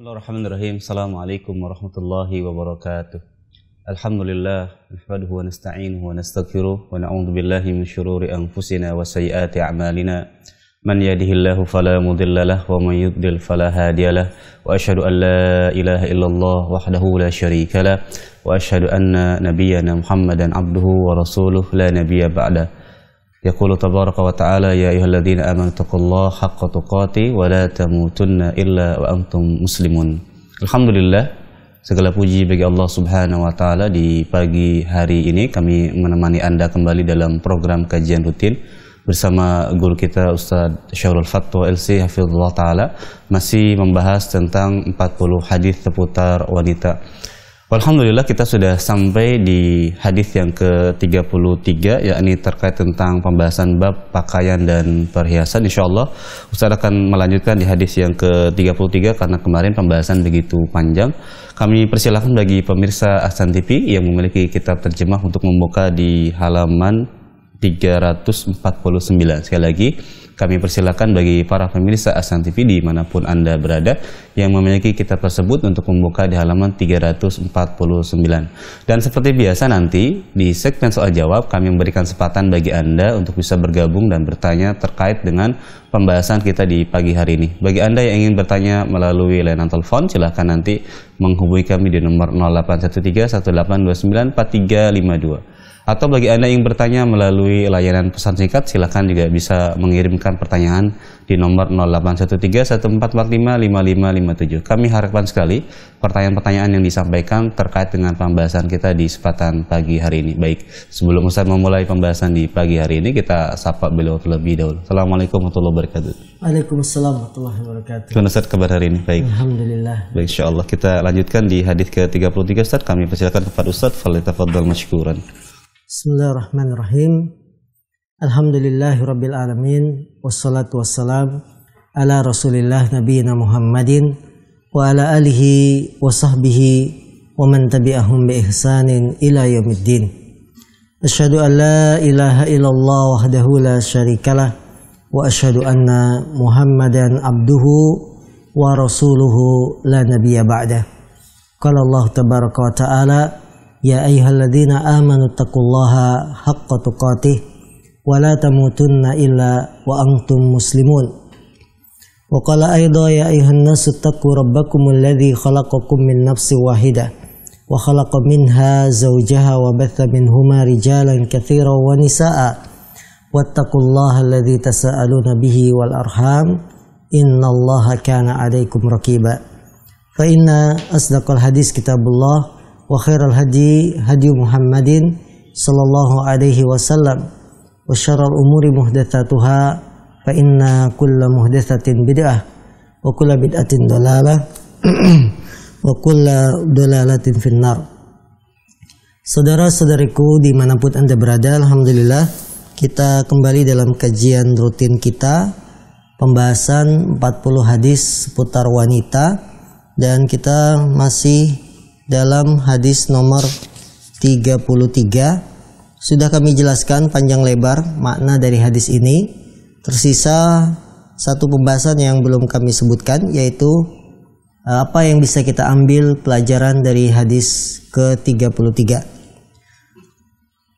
Bismillahirrahmanirrahim. Assalamualaikum warahmatullahi wabarakatuh. Alhamdulillah, nahmaduhu wa nasta'inuhu wa nastaghfiruh wa na'udzu billahi min syururi anfusina wa sayyiati a'malina. Man yahdihillahu fala mudilla lahu wa man yudlil fala hadiyalah. Wa asyhadu an la ilaha illallah wahdahu la syarika lah wa asyhadu anna nabiyyana Muhammadan abduhu wa rasuluh la nabiyya ba'da. Yaqulu tabaraka wa ta'ala ya ayyuhalladzina amanu taqullaha haqqa tuqatih wa la tamutunna illa wa antum muslimun. Alhamdulillah, segala puji bagi Allah Subhanahu wa taala. Di pagi hari ini kami menemani Anda kembali dalam program kajian rutin bersama guru kita Ustaz Syahrul Fatwa LC hafizahullah taala, masih membahas tentang 40 hadis seputar wanita. Alhamdulillah, kita sudah sampai di hadis yang ke-33, yakni terkait tentang pembahasan bab pakaian dan perhiasan. Insyaallah Ustaz akan melanjutkan di hadis yang ke-33 karena kemarin pembahasan begitu panjang. Kami persilakan bagi pemirsa Ahsan TV yang memiliki kitab terjemah untuk membuka di halaman 349. Sekali lagi kami persilakan bagi para pemirsa Ahsan TV dimanapun Anda berada yang memiliki kitab tersebut untuk membuka di halaman 349. Dan seperti biasa nanti di segmen soal jawab kami memberikan kesempatan bagi Anda untuk bisa bergabung dan bertanya terkait dengan pembahasan kita di pagi hari ini. Bagi Anda yang ingin bertanya melalui layanan telepon, silahkan nanti menghubungi kami di nomor 0813-1829-4352. Atau bagi Anda yang bertanya melalui layanan pesan singkat, silakan juga bisa mengirimkan pertanyaan di nomor 0813-1445-5557. Kami harapkan sekali pertanyaan-pertanyaan yang disampaikan terkait dengan pembahasan kita di kesempatan pagi hari ini. Baik, sebelum Ustaz memulai pembahasan di pagi hari ini, kita sapa beliau terlebih dahulu. Assalamualaikum warahmatullahi wabarakatuh. Waalaikumsalam warahmatullahi wabarakatuh. Gimana Ustaz kabar hari ini? Baik. Alhamdulillah. Baik, insyaallah kita lanjutkan di hadis ke-33 Ustaz. Kami persilakan kepada Ustaz, falyatafaddal mashkuran. Bismillahirrahmanirrahim. Alhamdulillahirabbil alamin wassalatu wassalam ala Rasulillah nabiyina Muhammadin wa ala alihi wa sahbihi wa man tabi'ahum bi ihsanin ila yaumiddin. Asyhadu an la ilaha illallah wahdahu la syarikalah wa asyhadu anna Muhammadan abduhu wa rasuluhu la nabiyya ba'dah. Qala Allah tabaraka wa ta'ala ya ayyuhalladzina amanu taqullaha haqqa tuqatih wa la tamutunna illa wa antum muslimun. Wa qala aidha ya ayyuhan nasu taqu rabbakumul ladzi khalaqakum min nafsin wahidah wa khalaqa minha zawjaha wa batha minhuma rijalan katsiran wa nisaa'a wattaqullaha alladzi tasaaluna bihi wal arham innallaha kana 'alaikum raqiba. Fa inna asdaqal hadis kitabullah wa khairal hadi hadi Muhammadin sallallahu alaihi wasallam wa syarrul umuri muhdatsatuha fa inna kulla muhdatsatin bid'ah wa kulla bid'atin dhalalah wa kulla dhalalatin finnar. Saudara-saudariku dimanapun Anda berada, alhamdulillah kita kembali dalam kajian rutin kita pembahasan 40 hadis seputar wanita, dan kita masih dalam hadis nomor 33. Sudah kami jelaskan panjang lebar makna dari hadis ini. Tersisa satu pembahasan yang belum kami sebutkan, yaitu apa yang bisa kita ambil pelajaran dari hadis ke-33.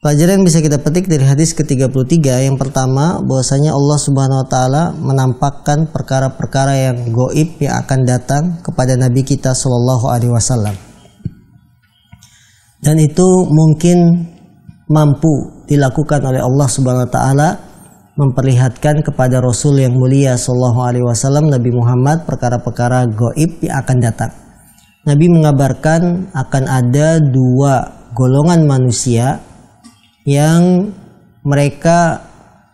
Pelajaran yang bisa kita petik dari hadis ke-33, yang pertama bahwasanya Allah Subhanahu wa taala menampakkan perkara-perkara yang gaib yang akan datang kepada Nabi kita sallallahu alaihi wasallam. Dan itu mungkin mampu dilakukan oleh Allah Subhanahu wa taala, memperlihatkan kepada Rasul yang mulia sallallahu alaihi wasallam Nabi Muhammad perkara-perkara gaib yang akan datang. Nabi mengabarkan akan ada dua golongan manusia yang mereka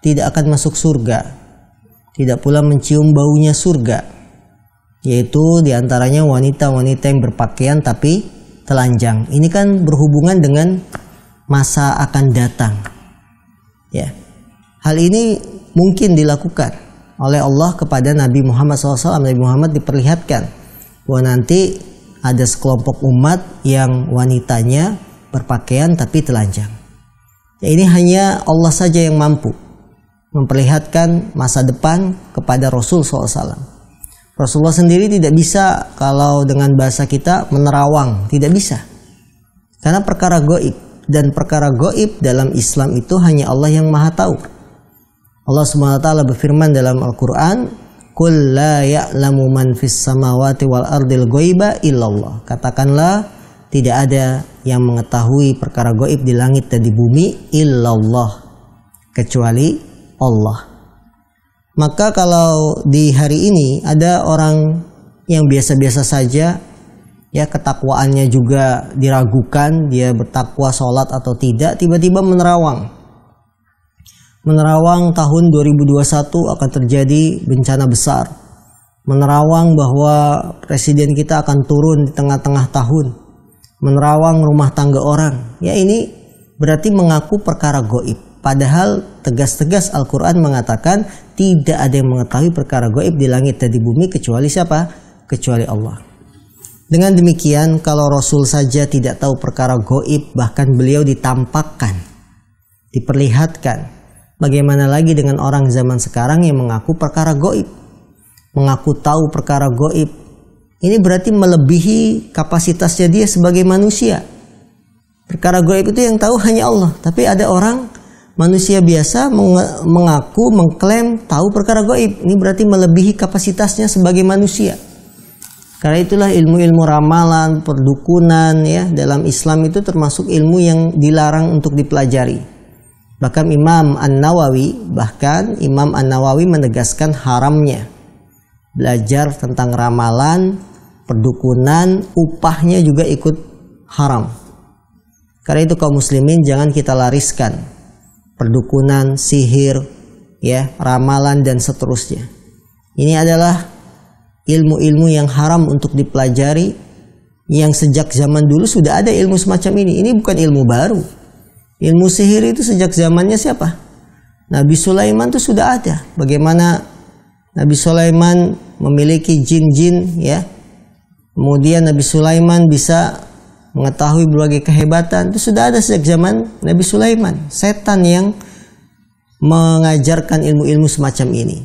tidak akan masuk surga, tidak pula mencium baunya surga, yaitu diantaranya wanita-wanita yang berpakaian tapi telanjang. Ini kan berhubungan dengan masa akan datang. Ya, hal ini mungkin dilakukan oleh Allah kepada Nabi Muhammad SAW. Nabi Muhammad diperlihatkan bahwa nanti ada sekelompok umat yang wanitanya berpakaian tapi telanjang. Ya, ini hanya Allah saja yang mampu memperlihatkan masa depan kepada Rasul SAW. Rasulullah sendiri tidak bisa kalau dengan bahasa kita menerawang, tidak bisa. Karena perkara gaib, dan perkara gaib dalam Islam itu hanya Allah yang Maha tahu. Allah Subhanahu wa taala berfirman dalam Al-Qur'an, "Qul la ya'lamu man fis samawati wal ardil ghaiba illallah." Katakanlah, tidak ada yang mengetahui perkara gaib di langit dan di bumi illallah, kecuali Allah. Maka kalau di hari ini ada orang yang biasa-biasa saja, ya ketakwaannya juga diragukan, dia bertakwa sholat atau tidak, tiba-tiba menerawang tahun 2021 akan terjadi bencana besar, menerawang bahwa presiden kita akan turun di tengah-tengah tahun, menerawang rumah tangga orang. Ya, ini berarti mengaku perkara gaib. Padahal tegas-tegas Al-Quran mengatakan tidak ada yang mengetahui perkara gaib di langit dan di bumi kecuali siapa? Kecuali Allah. Dengan demikian, kalau Rasul saja tidak tahu perkara gaib, bahkan beliau ditampakkan, diperlihatkan, bagaimana lagi dengan orang zaman sekarang yang mengaku perkara gaib, mengaku tahu perkara gaib. Ini berarti melebihi kapasitasnya dia sebagai manusia. Perkara gaib itu yang tahu hanya Allah. Tapi ada orang manusia biasa mengaku, mengklaim tahu perkara gaib. Ini berarti melebihi kapasitasnya sebagai manusia. Karena itulah ilmu-ilmu ramalan, perdukunan, ya, dalam Islam itu termasuk ilmu yang dilarang untuk dipelajari. Bahkan Imam An-Nawawi menegaskan haramnya belajar tentang ramalan, perdukunan, upahnya juga ikut haram. Karena itu kaum muslimin jangan kita lariskan perdukunan, sihir, ya, ramalan dan seterusnya. Ini adalah ilmu-ilmu yang haram untuk dipelajari, yang sejak zaman dulu sudah ada ilmu semacam ini. Ini bukan ilmu baru. Ilmu sihir itu sejak zamannya siapa? Nabi Sulaiman itu sudah ada. Bagaimana Nabi Sulaiman memiliki jin-jin, ya. Kemudian Nabi Sulaiman bisa mengetahui berbagai kehebatan, itu sudah ada sejak zaman Nabi Sulaiman. Setan yang mengajarkan ilmu-ilmu semacam ini.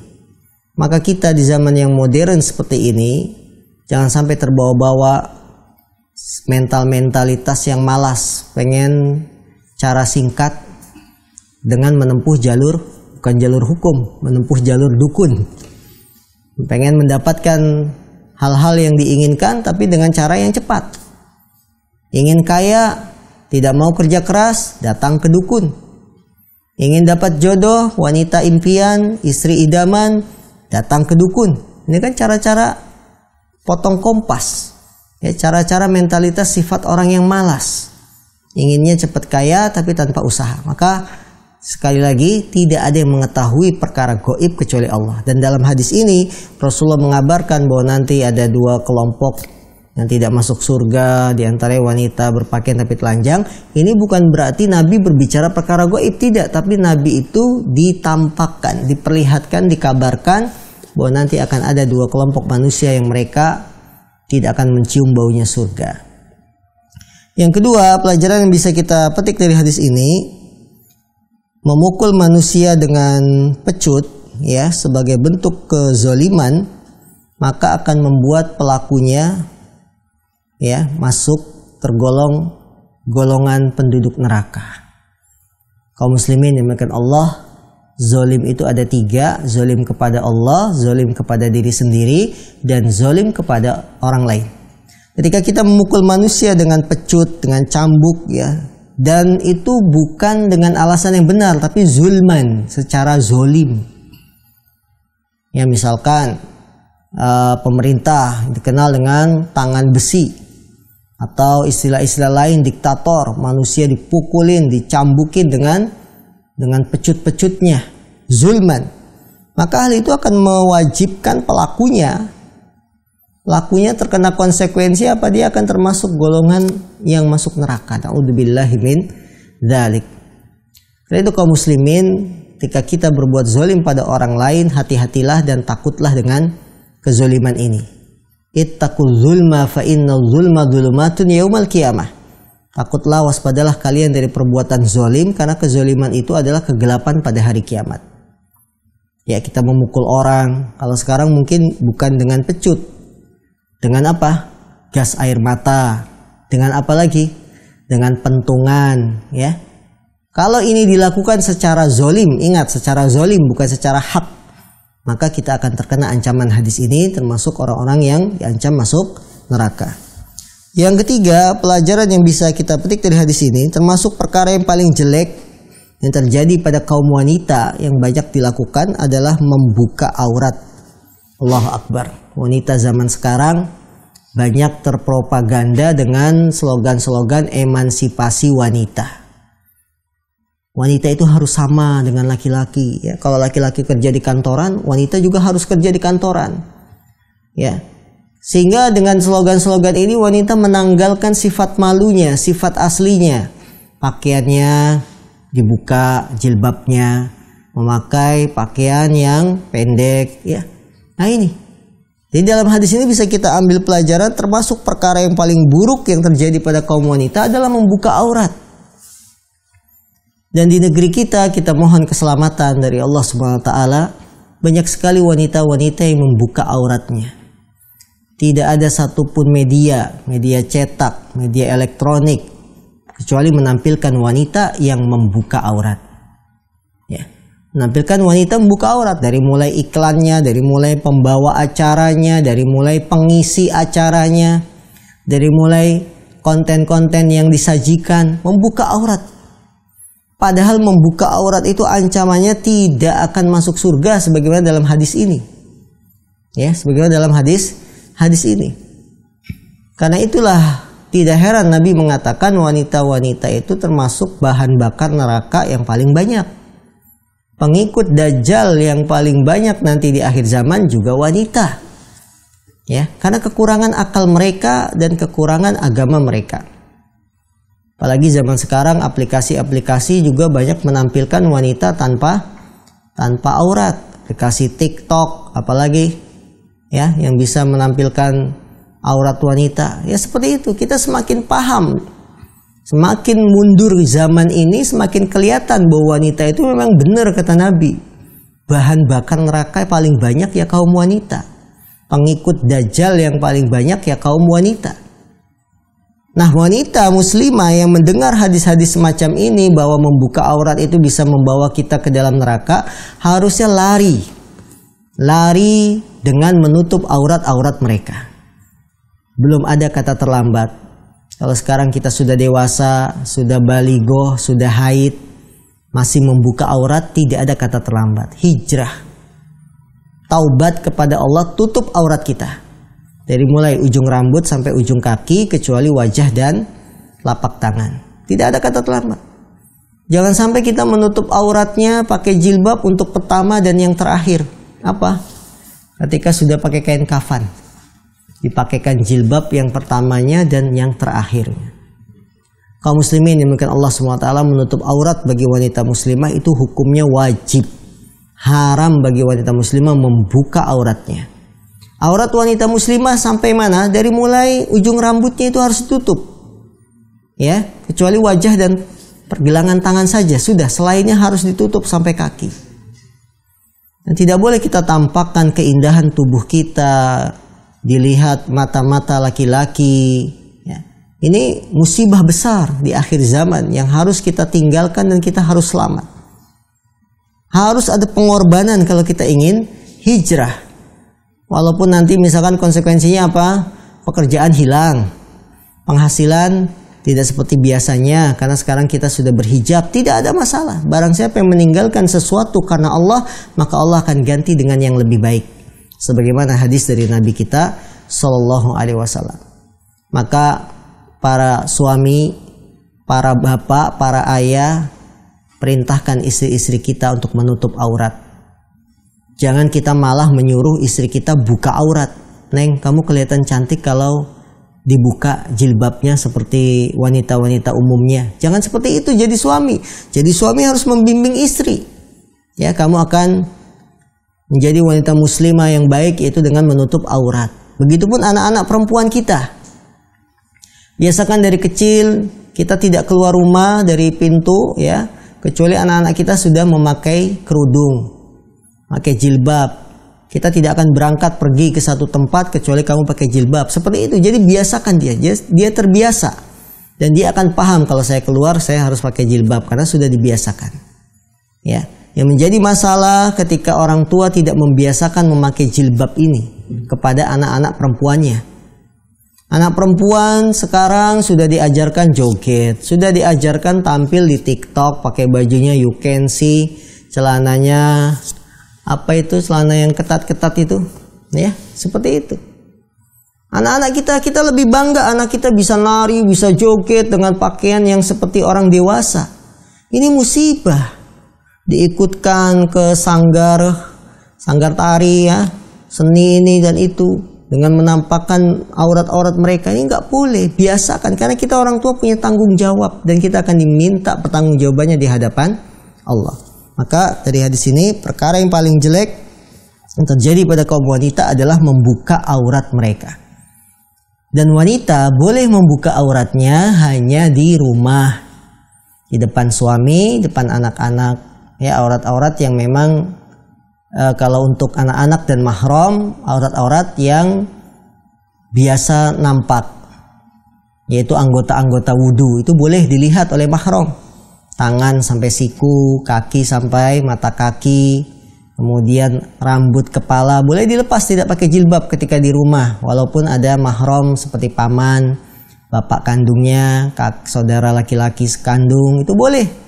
Maka kita di zaman yang modern seperti ini jangan sampai terbawa-bawa mentalitas yang malas, pengen cara singkat dengan menempuh jalur, bukan jalur hukum, menempuh jalur dukun. Pengen mendapatkan hal-hal yang diinginkan tapi dengan cara yang cepat. Ingin kaya, tidak mau kerja keras, datang ke dukun. Ingin dapat jodoh, wanita impian, istri idaman, datang ke dukun. Ini kan cara-cara potong kompas, ya, cara-cara mentalitas sifat orang yang malas. Inginnya cepat kaya tapi tanpa usaha. Maka sekali lagi tidak ada yang mengetahui perkara gaib kecuali Allah. Dan dalam hadis ini Rasulullah mengabarkan bahwa nanti ada dua kelompok yang tidak masuk surga, di antara wanita berpakaian tapi telanjang. Ini bukan berarti Nabi berbicara perkara gaib, tidak, tapi Nabi itu ditampakkan, diperlihatkan, dikabarkan bahwa nanti akan ada dua kelompok manusia yang mereka tidak akan mencium baunya surga. Yang kedua, pelajaran yang bisa kita petik dari hadis ini, memukul manusia dengan pecut, ya, sebagai bentuk kezaliman, maka akan membuat pelakunya, ya, masuk tergolong golongan penduduk neraka. Kaum muslimin yang dimuliakan Allah, zalim itu ada tiga: zalim kepada Allah, zalim kepada diri sendiri, dan zalim kepada orang lain. Ketika kita memukul manusia dengan pecut, dengan cambuk, ya, dan itu bukan dengan alasan yang benar, tapi zulman, secara zolim. Ya, misalkan pemerintah dikenal dengan tangan besi, atau istilah-istilah lain diktator, manusia dipukulin, dicambukin dengan pecut-pecutnya, zulman. Maka hal itu akan mewajibkan pelakunya terkena konsekuensi apa? Dia akan termasuk golongan yang masuk neraka. Na'udzubillahi min dzalik. Karena itu kaum muslimin, ketika kita berbuat zalim pada orang lain, hati-hatilah dan takutlah dengan kezaliman ini. Ittaqul zulma fa innal zulma dzulumatun yaumal qiyamah. Takutlah, waspadalah kalian dari perbuatan zalim, karena kezaliman itu adalah kegelapan pada hari kiamat. Ya, kita memukul orang. Kalau sekarang mungkin bukan dengan pecut. Dengan apa? Gas air mata. Dengan apa lagi? Dengan pentungan, ya. Kalau ini dilakukan secara zolim, ingat, secara zolim bukan secara hak, maka kita akan terkena ancaman hadis ini, termasuk orang-orang yang diancam masuk neraka. Yang ketiga, pelajaran yang bisa kita petik dari hadis ini, termasuk perkara yang paling jelek yang terjadi pada kaum wanita yang banyak dilakukan adalah membuka aurat. Allahu Akbar. Wanita zaman sekarang banyak terpropaganda dengan slogan-slogan emansipasi wanita. Wanita itu harus sama dengan laki-laki. Ya, kalau laki-laki kerja di kantoran, wanita juga harus kerja di kantoran. Ya, sehingga dengan slogan-slogan ini wanita menanggalkan sifat malunya, sifat aslinya, pakaiannya dibuka, jilbabnya, memakai pakaian yang pendek, ya. Nah ini. Jadi dalam hadis ini bisa kita ambil pelajaran, termasuk perkara yang paling buruk yang terjadi pada kaum wanita adalah membuka aurat. Dan di negeri kita mohon keselamatan dari Allah Subhanahu wa taala. Banyak sekali wanita-wanita yang membuka auratnya. Tidak ada satupun media cetak, media elektronik, kecuali menampilkan wanita yang membuka aurat. Ya, menampilkan wanita membuka aurat, dari mulai iklannya, dari mulai pembawa acaranya, dari mulai pengisi acaranya, dari mulai konten-konten yang disajikan, membuka aurat. Padahal membuka aurat itu ancamannya tidak akan masuk surga sebagaimana dalam hadis ini. Ya, sebagaimana dalam hadis ini. Karena itulah tidak heran Nabi mengatakan wanita-wanita itu termasuk bahan bakar neraka yang paling banyak. Pengikut Dajjal yang paling banyak nanti di akhir zaman juga wanita. Ya, karena kekurangan akal mereka dan kekurangan agama mereka. Apalagi zaman sekarang aplikasi-aplikasi juga banyak menampilkan wanita tanpa aurat. Aplikasi TikTok apalagi, ya, yang bisa menampilkan aurat wanita. Ya seperti itu, kita semakin paham, semakin mundur zaman ini, semakin kelihatan bahwa wanita itu memang benar kata Nabi. Bahan bakar neraka paling banyak ya kaum wanita. Pengikut Dajjal yang paling banyak ya kaum wanita. Nah, wanita muslimah yang mendengar hadis-hadis semacam ini bahwa membuka aurat itu bisa membawa kita ke dalam neraka, harusnya lari dengan menutup aurat-aurat mereka. Belum ada kata terlambat. Kalau sekarang kita sudah dewasa, sudah balighah, sudah haid, masih membuka aurat, tidak ada kata terlambat. Hijrah. Taubat kepada Allah, tutup aurat kita. Dari mulai ujung rambut sampai ujung kaki, kecuali wajah dan lapak tangan. Tidak ada kata terlambat. Jangan sampai kita menutup auratnya pakai jilbab untuk pertama dan yang terakhir. Apa? Ketika sudah pakai kain kafan, dipakaikan jilbab yang pertamanya dan yang terakhirnya. Kaum muslimin yang mungkin Allah SWT menutup aurat bagi wanita muslimah itu hukumnya wajib. Haram bagi wanita muslimah membuka auratnya. Aurat wanita muslimah sampai mana? Dari mulai ujung rambutnya itu harus ditutup. Ya, kecuali wajah dan pergelangan tangan saja. Sudah, selainnya harus ditutup sampai kaki. Dan tidak boleh kita tampakkan keindahan tubuh kita dilihat mata-mata laki-laki. Ya. Ini musibah besar di akhir zaman yang harus kita tinggalkan dan kita harus selamat. Harus ada pengorbanan kalau kita ingin hijrah. Walaupun nanti misalkan konsekuensinya apa? Pekerjaan hilang, penghasilan tidak seperti biasanya karena sekarang kita sudah berhijab, tidak ada masalah. Barang siapa yang meninggalkan sesuatu karena Allah, maka Allah akan ganti dengan yang lebih baik. Sebagaimana hadis dari Nabi kita Sallallahu Alaihi Wasallam. Maka para suami, para bapak, para ayah, perintahkan istri-istri kita untuk menutup aurat. Jangan kita malah menyuruh istri kita buka aurat. Neng, kamu kelihatan cantik kalau dibuka jilbabnya seperti wanita-wanita umumnya. Jangan seperti itu jadi suami. Jadi suami harus membimbing istri. Ya, kamu akan menjadi wanita muslimah yang baik, yaitu dengan menutup aurat. Begitupun anak-anak perempuan kita. Biasakan dari kecil kita tidak keluar rumah dari pintu, ya, kecuali anak-anak kita sudah memakai kerudung. pakai jilbab. Kita tidak akan berangkat pergi ke satu tempat kecuali kamu pakai jilbab. Seperti itu. Jadi biasakan dia terbiasa. Dan dia akan paham kalau saya keluar saya harus pakai jilbab karena sudah dibiasakan. Ya. Yang menjadi masalah ketika orang tua tidak membiasakan memakai jilbab ini kepada anak-anak perempuannya. Anak perempuan sekarang sudah diajarkan joget, sudah diajarkan tampil di TikTok pakai bajunya you can see, celananya apa itu, celana yang ketat-ketat itu, ya, seperti itu. Anak-anak kita lebih bangga anak kita bisa nari, bisa joget dengan pakaian yang seperti orang dewasa. Ini musibah. Diikutkan ke sanggar tari ya, seni ini dan itu. Dengan menampakkan aurat-aurat mereka, ini nggak boleh, biasakan. Karena kita orang tua punya tanggung jawab dan kita akan diminta pertanggungjawabannya di hadapan Allah. Maka dari hadis ini, perkara yang paling jelek yang terjadi pada kaum wanita adalah membuka aurat mereka. Dan wanita boleh membuka auratnya hanya di rumah, di depan suami, depan anak-anak, ya, aurat-aurat yang memang kalau untuk anak-anak dan mahram, aurat-aurat yang biasa nampak, yaitu anggota-anggota wudhu, itu boleh dilihat oleh mahram. Tangan sampai siku, kaki sampai mata kaki, kemudian rambut kepala boleh dilepas, tidak pakai jilbab ketika di rumah, walaupun ada mahram seperti paman, bapak kandungnya, saudara laki-laki sekandung, itu boleh.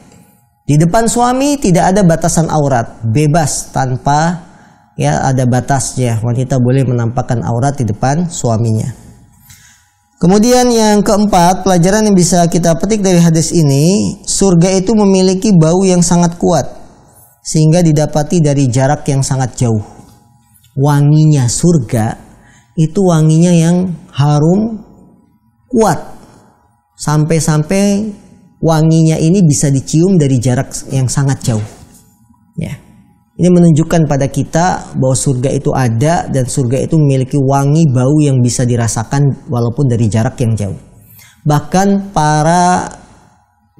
Di depan suami tidak ada batasan aurat, bebas tanpa ya ada batasnya. Wanita boleh menampakkan aurat di depan suaminya. Kemudian yang keempat, pelajaran yang bisa kita petik dari hadis ini, surga itu memiliki bau yang sangat kuat sehingga didapati dari jarak yang sangat jauh. Wanginya surga itu wanginya yang harum kuat, sampai-sampai wanginya ini bisa dicium dari jarak yang sangat jauh. Ya. Ini menunjukkan pada kita bahwa surga itu ada dan surga itu memiliki wangi bau yang bisa dirasakan walaupun dari jarak yang jauh. Bahkan para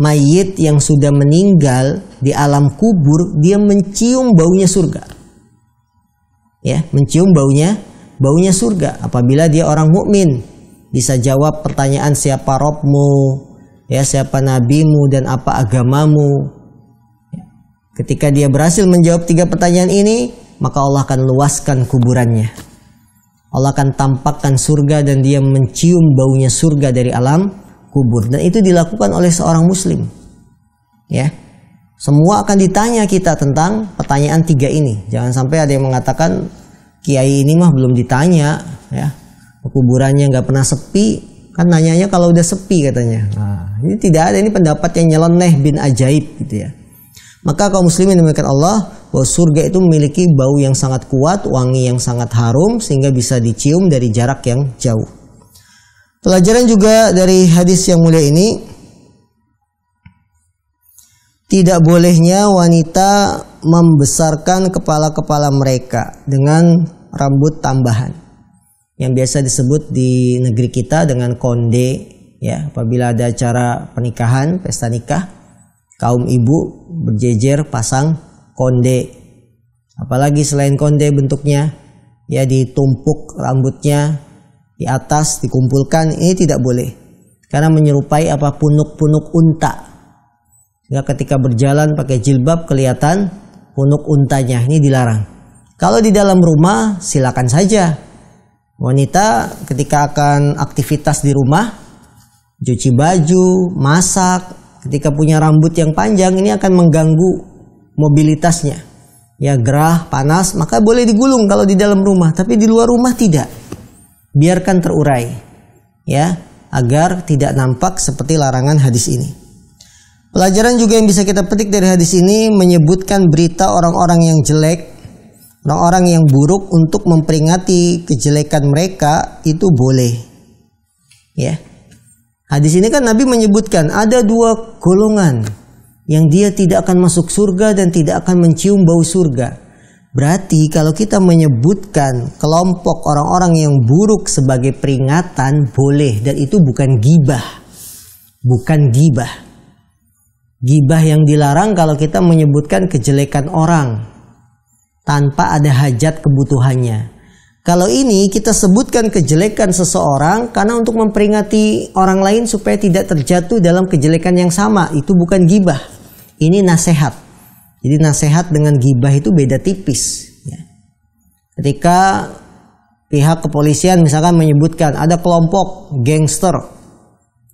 mayit yang sudah meninggal di alam kubur, dia mencium baunya surga. Ya, mencium baunya surga. Apabila dia orang mukmin, bisa jawab pertanyaan siapa Robmu, ya, siapa nabimu dan apa agamamu. Ketika dia berhasil menjawab 3 pertanyaan ini, maka Allah akan luaskan kuburannya. Allah akan tampakkan surga dan dia mencium baunya surga dari alam kubur. Dan itu dilakukan oleh seorang muslim. Ya. Semua akan ditanya kita tentang pertanyaan 3 ini. Jangan sampai ada yang mengatakan kiai ini mah belum ditanya, ya. Kuburannya nggak pernah sepi. Kan nanyanya kalau udah sepi katanya. Nah, ini tidak ada, ini pendapat yang nyeleneh bin ajaib gitu ya. Maka kaum muslimin dimuliakan Allah, bahwa surga itu memiliki bau yang sangat kuat, wangi yang sangat harum sehingga bisa dicium dari jarak yang jauh. Pelajaran juga dari hadis yang mulia ini, tidak bolehnya wanita membesarkan kepala-kepala mereka dengan rambut tambahan, yang biasa disebut di negeri kita dengan konde, ya. Apabila ada acara pernikahan, pesta nikah, kaum ibu berjejer pasang konde. Apalagi selain konde bentuknya, ya, ditumpuk rambutnya di atas, dikumpulkan, ini tidak boleh. Karena menyerupai apa, punuk-punuk unta. Ya, ketika berjalan pakai jilbab kelihatan punuk untanya, ini dilarang. Kalau di dalam rumah silakan saja. Wanita ketika akan aktivitas di rumah, cuci baju, masak, ketika punya rambut yang panjang, ini akan mengganggu mobilitasnya. Ya, gerah, panas, maka boleh digulung kalau di dalam rumah, tapi di luar rumah tidak. Biarkan terurai, ya, agar tidak nampak seperti larangan hadis ini. Pelajaran juga yang bisa kita petik dari hadis ini, menyebutkan berita orang-orang yang jelek, orang-orang yang buruk untuk memperingati kejelekan mereka itu boleh. Ya. Hadis ini kan Nabi menyebutkan ada 2 golongan yang dia tidak akan masuk surga dan tidak akan mencium bau surga. Berarti kalau kita menyebutkan kelompok orang-orang yang buruk sebagai peringatan boleh, dan itu bukan ghibah. Bukan ghibah. Ghibah yang dilarang kalau kita menyebutkan kejelekan orang. tanpa ada hajat kebutuhannya. Kalau ini kita sebutkan kejelekan seseorang karena untuk memperingati orang lain supaya tidak terjatuh dalam kejelekan yang sama. Itu bukan gibah. Ini nasihat. Jadi nasihat dengan gibah itu beda tipis. Ya. Ketika pihak kepolisian misalkan menyebutkan ada kelompok gangster,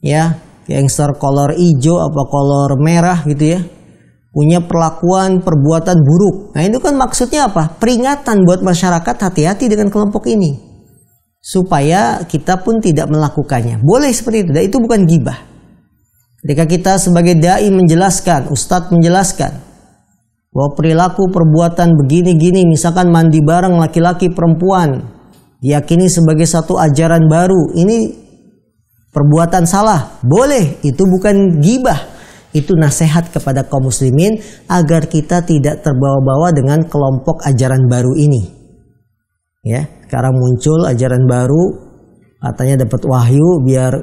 ya, gangster kolor hijau apa kolor merah gitu ya, punya perbuatan buruk. Nah itu kan maksudnya apa? Peringatan buat masyarakat, hati-hati dengan kelompok ini supaya kita pun tidak melakukannya. Boleh seperti itu. Dan itu bukan gibah. Ketika kita sebagai dai menjelaskan, ustadz menjelaskan bahwa perilaku perbuatan begini-gini, misalkan mandi bareng laki-laki perempuan, diyakini sebagai satu ajaran baru, ini perbuatan salah. Boleh, itu bukan gibah. Itu nasihat kepada kaum muslimin agar kita tidak terbawa-bawa dengan kelompok ajaran baru ini. Ya, sekarang muncul ajaran baru, katanya dapat wahyu, biar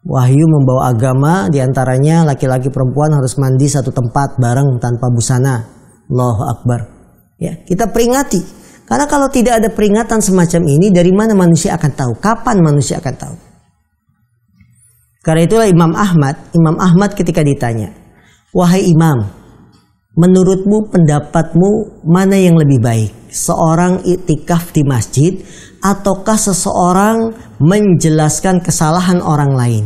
wahyu membawa agama, diantaranya laki-laki perempuan harus mandi satu tempat bareng tanpa busana. Allahu Akbar. Ya, kita peringati. Karena kalau tidak ada peringatan semacam ini, dari mana manusia akan tahu? Kapan manusia akan tahu? Karena itulah Imam Ahmad ketika ditanya, wahai imam, menurutmu, pendapatmu mana yang lebih baik? Seorang iktikaf di masjid ataukah seseorang menjelaskan kesalahan orang lain?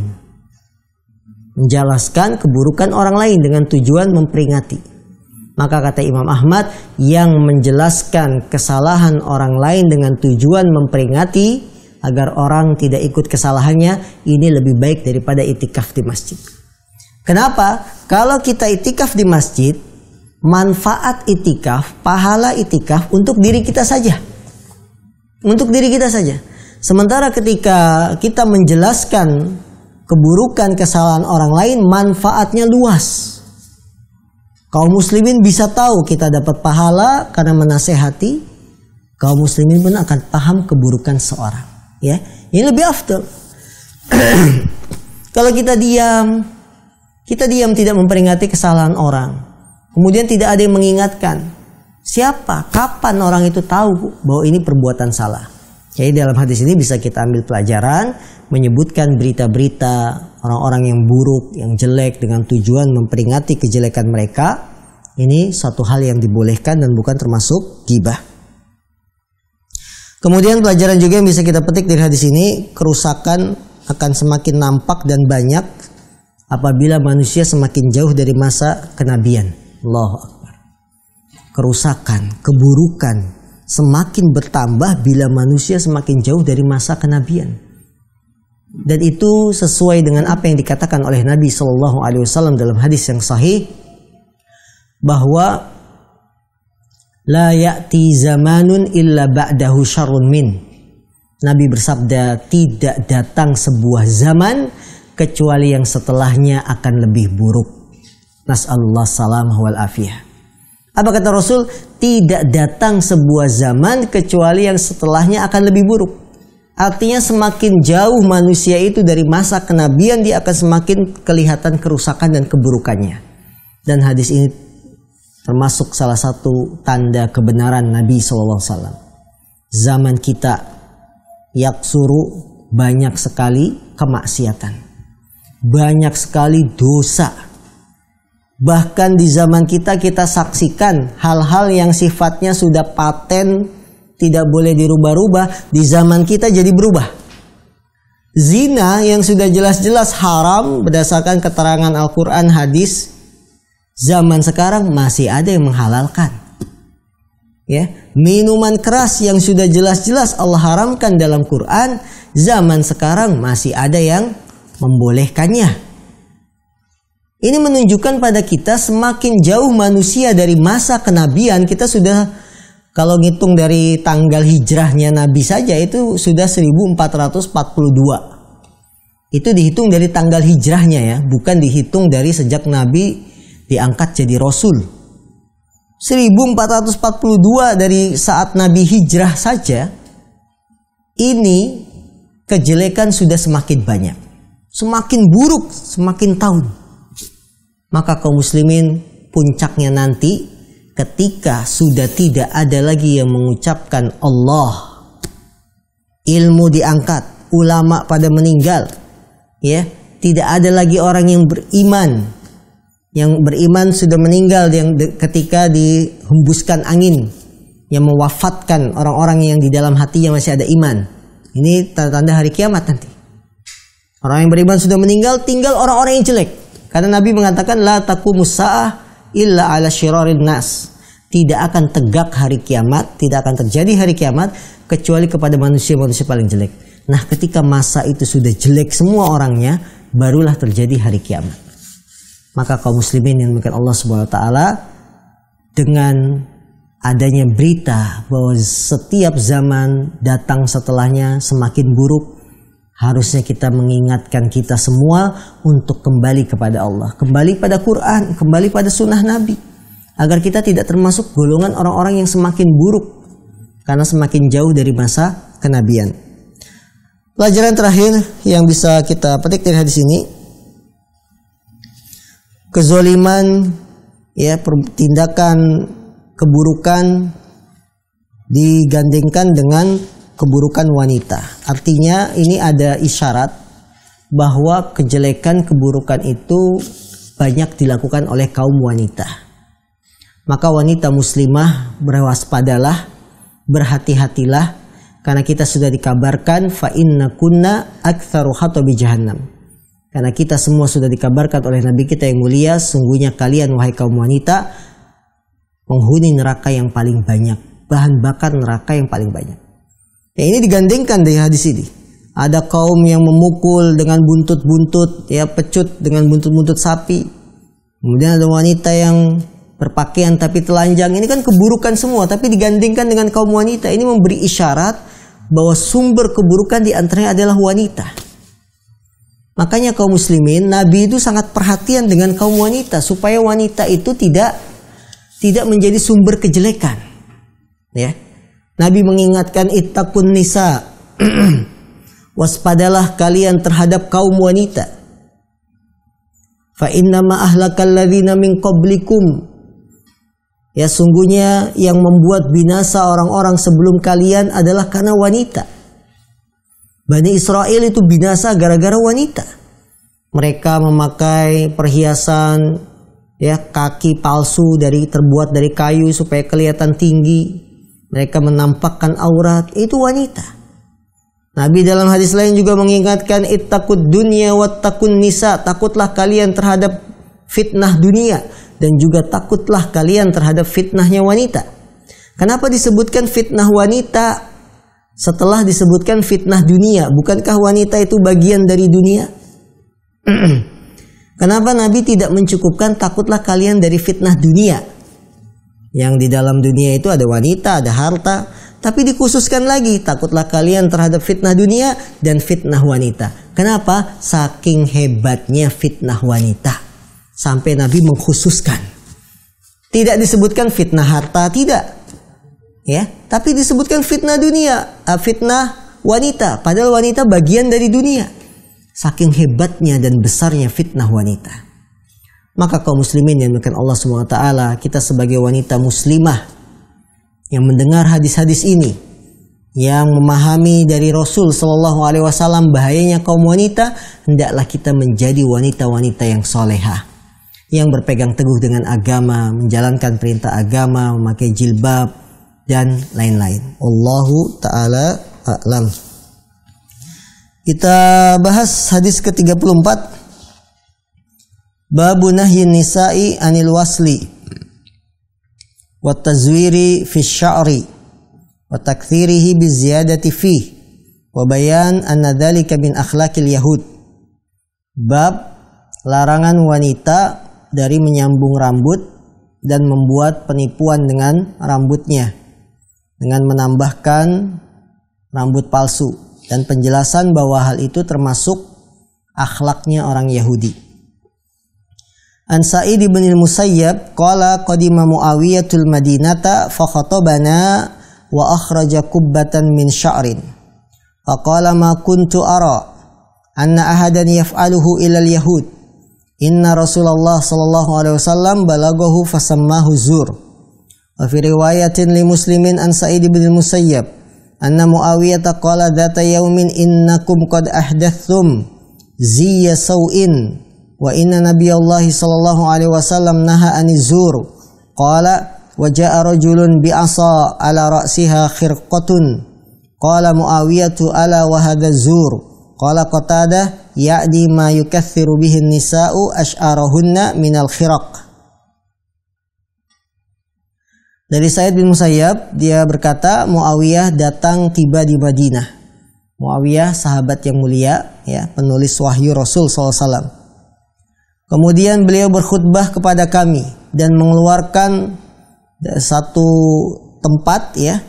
Menjelaskan keburukan orang lain dengan tujuan memperingati. Maka kata Imam Ahmad, yang menjelaskan kesalahan orang lain dengan tujuan memperingati agar orang tidak ikut kesalahannya, ini lebih baik daripada itikaf di masjid. Kenapa? Kalau kita itikaf di masjid, manfaat itikaf, pahala itikaf untuk diri kita saja. Untuk diri kita saja. Sementara ketika kita menjelaskan keburukan kesalahan orang lain, manfaatnya luas. Kaum muslimin bisa tahu kita dapat pahala karena menasehati. Kaum muslimin pun akan paham keburukan seorang. Ya, ini lebih afdal. Kalau kita diam tidak memperingati kesalahan orang, kemudian tidak ada yang mengingatkan, siapa, kapan orang itu tahu bahwa ini perbuatan salah. Jadi dalam hadis ini bisa kita ambil pelajaran, menyebutkan berita-berita orang-orang yang buruk, yang jelek dengan tujuan memperingati kejelekan mereka. Ini suatu hal yang dibolehkan dan bukan termasuk ghibah. Kemudian pelajaran juga yang bisa kita petik dari hadis ini, kerusakan akan semakin nampak dan banyak apabila manusia semakin jauh dari masa kenabian. Allahu Akbar. Kerusakan, keburukan semakin bertambah bila manusia semakin jauh dari masa kenabian. Dan itu sesuai dengan apa yang dikatakan oleh Nabi SAW dalam hadis yang sahih, bahwa la ya'ti zamanun illa ba'dahu syarrun min. Nabi bersabda, tidak datang sebuah zaman kecuali yang setelahnya akan lebih buruk. Nas'alullah salamah wal afiyah. Apa kata Rasul? Tidak datang sebuah zaman kecuali yang setelahnya akan lebih buruk. Artinya semakin jauh manusia itu dari masa kenabian, dia akan semakin kelihatan kerusakan dan keburukannya. Dan hadis ini termasuk salah satu tanda kebenaran Nabi SAW. Zaman kita yaksuru, banyak sekali kemaksiatan, banyak sekali dosa. Bahkan di zaman kita saksikan hal-hal yang sifatnya sudah paten, tidak boleh dirubah-rubah, di zaman kita jadi berubah. Zina yang sudah jelas-jelas haram berdasarkan keterangan Al-Quran, hadis, zaman sekarang masih ada yang menghalalkan. Ya, minuman keras yang sudah jelas-jelas Allah haramkan dalam Quran, zaman sekarang masih ada yang membolehkannya. Ini menunjukkan pada kita semakin jauh manusia dari masa kenabian. Kita sudah, kalau ngitung dari tanggal hijrahnya Nabi saja itu sudah 1442. Itu dihitung dari tanggal hijrahnya ya, bukan dihitung dari sejak Nabi diangkat jadi Rasul. 1442 dari saat Nabi hijrah saja, ini kejelekan sudah semakin banyak, semakin buruk, semakin tahun. Maka kaum muslimin puncaknya nanti ketika sudah tidak ada lagi yang mengucapkan Allah, ilmu diangkat, ulama pada meninggal, ya, tidak ada lagi orang yang beriman. Yang beriman sudah meninggal ketika dihembuskan angin yang mewafatkan orang-orang yang di dalam hatinya masih ada iman. Ini tanda-tanda hari kiamat nanti. Orang yang beriman sudah meninggal, tinggal orang-orang yang jelek. Karena Nabi mengatakan la taqumus saah illa ala syirarin nas. Tidak akan tegak hari kiamat, tidak akan terjadi hari kiamat kecuali kepada manusia-manusia paling jelek. Nah, ketika masa itu sudah jelek semua orangnya, barulah terjadi hari kiamat. Maka kaum muslimin yang dimuliakan Allah Subhanahu wa taala, dengan adanya berita bahwa setiap zaman datang setelahnya semakin buruk, harusnya kita mengingatkan kita semua untuk kembali kepada Allah, kembali pada Quran, kembali pada sunnah Nabi, agar kita tidak termasuk golongan orang-orang yang semakin buruk karena semakin jauh dari masa kenabian. Pelajaran terakhir yang bisa kita petik dari hadis ini, kezoliman, ya, tindakan keburukan digandengkan dengan keburukan wanita. Artinya ini ada isyarat bahwa kejelekan keburukan itu banyak dilakukan oleh kaum wanita. Maka wanita muslimah berwaspadalah, berhati-hatilah, karena kita sudah dikabarkan fa inna kunna aktsaru khatabi jahannam. Karena kita semua sudah dikabarkan oleh Nabi kita yang mulia, sungguhnya kalian wahai kaum wanita penghuni neraka yang paling banyak, bahan bakar neraka yang paling banyak. Ya, ini digandengkan dari hadis ini. Ada kaum yang memukul dengan buntut-buntut, ya, pecut dengan buntut-buntut sapi. Kemudian ada wanita yang berpakaian tapi telanjang. Ini kan keburukan semua, tapi digandengkan dengan kaum wanita. Ini memberi isyarat bahwa sumber keburukan di antaranya adalah wanita. Makanya kaum muslimin, Nabi itu sangat perhatian dengan kaum wanita supaya wanita itu tidak menjadi sumber kejelekan. Ya. Nabi mengingatkan ittaqun nisa. Waspadalah kalian terhadap kaum wanita. Fa innama ahlakal ladzina min qablikum. Ya, sungguhnya yang membuat binasa orang-orang sebelum kalian adalah karena wanita. Bani Israel itu binasa gara-gara wanita. Mereka memakai perhiasan, ya, kaki palsu terbuat dari kayu supaya kelihatan tinggi. Mereka menampakkan aurat, itu wanita. Nabi dalam hadis lain juga mengingatkan ittaqud dunya wattaqun nisa, takutlah kalian terhadap fitnah dunia dan juga takutlah kalian terhadap fitnahnya wanita. Kenapa disebutkan fitnah wanita setelah disebutkan fitnah dunia? Bukankah wanita itu bagian dari dunia? Kenapa Nabi tidak mencukupkan takutlah kalian dari fitnah dunia? Yang di dalam dunia itu ada wanita, ada harta, tapi dikhususkan lagi takutlah kalian terhadap fitnah dunia dan fitnah wanita. Kenapa? Saking hebatnya fitnah wanita sampai Nabi mengkhususkan. Tidak disebutkan fitnah harta, tidak. Ya, tapi disebutkan fitnah dunia, fitnah wanita, padahal wanita bagian dari dunia. Saking hebatnya dan besarnya fitnah wanita. Maka kaum muslimin yang dimuliakan Allah SWT, kita sebagai wanita muslimah yang mendengar hadis-hadis ini, yang memahami dari Rasul Shallallahu Alaihi Wasallam bahayanya kaum wanita, hendaklah kita menjadi wanita-wanita yang solehah, yang berpegang teguh dengan agama, menjalankan perintah agama, memakai jilbab dan lain-lain. Allahu ta'ala a'lam. Kita bahas hadis ke-34. Babu nahyin nisa'i anil wasli wa tazwiri fi sya'ri wa takthirihi bi ziyadati fi wa bayan anna dhalika min akhlaqil yahud. Bab larangan wanita dari menyambung rambut dan membuat penipuan dengan rambutnya, dengan menambahkan rambut palsu, dan penjelasan bahwa hal itu termasuk akhlaknya orang Yahudi. An Sa'id bin al-Musayyab qala qadima Muawiyatul Madinata fa khatabana wa akhraja kubbatan min sya'rin fa qala ma kuntu ara anna ahadan yaf'aluhu ila al-yahud inna Rasulullah sallallahu alaihi wasallam balaghahu fasammahu zur Wa fi riwayatin li Muslimin an Sa'id bin Musayyab anna Muawiyah qala dzata yaumin innakum qad ahdathtum ziyya sau'in wa inna nabiyallahi sallallahu alaihi wasallam naha anizur. Qala wa jaa rajulun bi asa ala ra'siha khirqatun. Qala Muawiyah ala wa hadha zur. Qala Qatadah ya'di ma yukatsiru bihi nisa'u ash'arahunna minal khiraq. Dari Sa'id bin Musayyab, dia berkata Muawiyah datang tiba di Madinah. Muawiyah sahabat yang mulia, ya, penulis wahyu Rasul SAW. Kemudian beliau berkhutbah kepada kami dan mengeluarkan satu tempat, ya,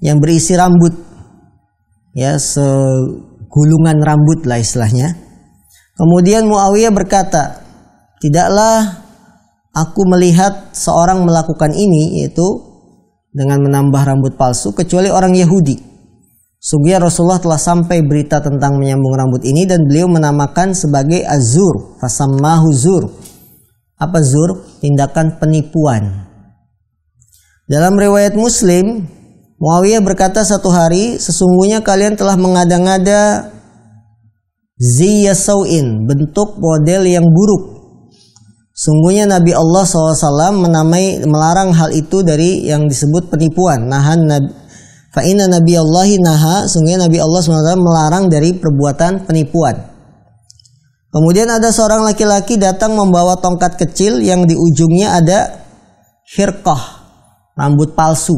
yang berisi rambut, ya, gulungan rambut lah istilahnya. Kemudian Muawiyah berkata, tidaklah aku melihat seorang melakukan ini, yaitu dengan menambah rambut palsu, kecuali orang Yahudi. Sungguhnya Rasulullah telah sampai berita tentang menyambung rambut ini dan beliau menamakan sebagai azur, fasammahu zur. Apa zur? Tindakan penipuan. Dalam riwayat Muslim, Muawiyah berkata satu hari, sesungguhnya kalian telah mengada-ngada ziyya sau'in, bentuk model yang buruk. Sungguhnya Nabi Allah SAW melarang hal itu dari yang disebut penipuan. Fa inna Nabi Allahi naha, sungguhnya Nabi Allah SAW melarang dari perbuatan penipuan. Kemudian ada seorang laki-laki datang membawa tongkat kecil yang di ujungnya ada khirqah, rambut palsu.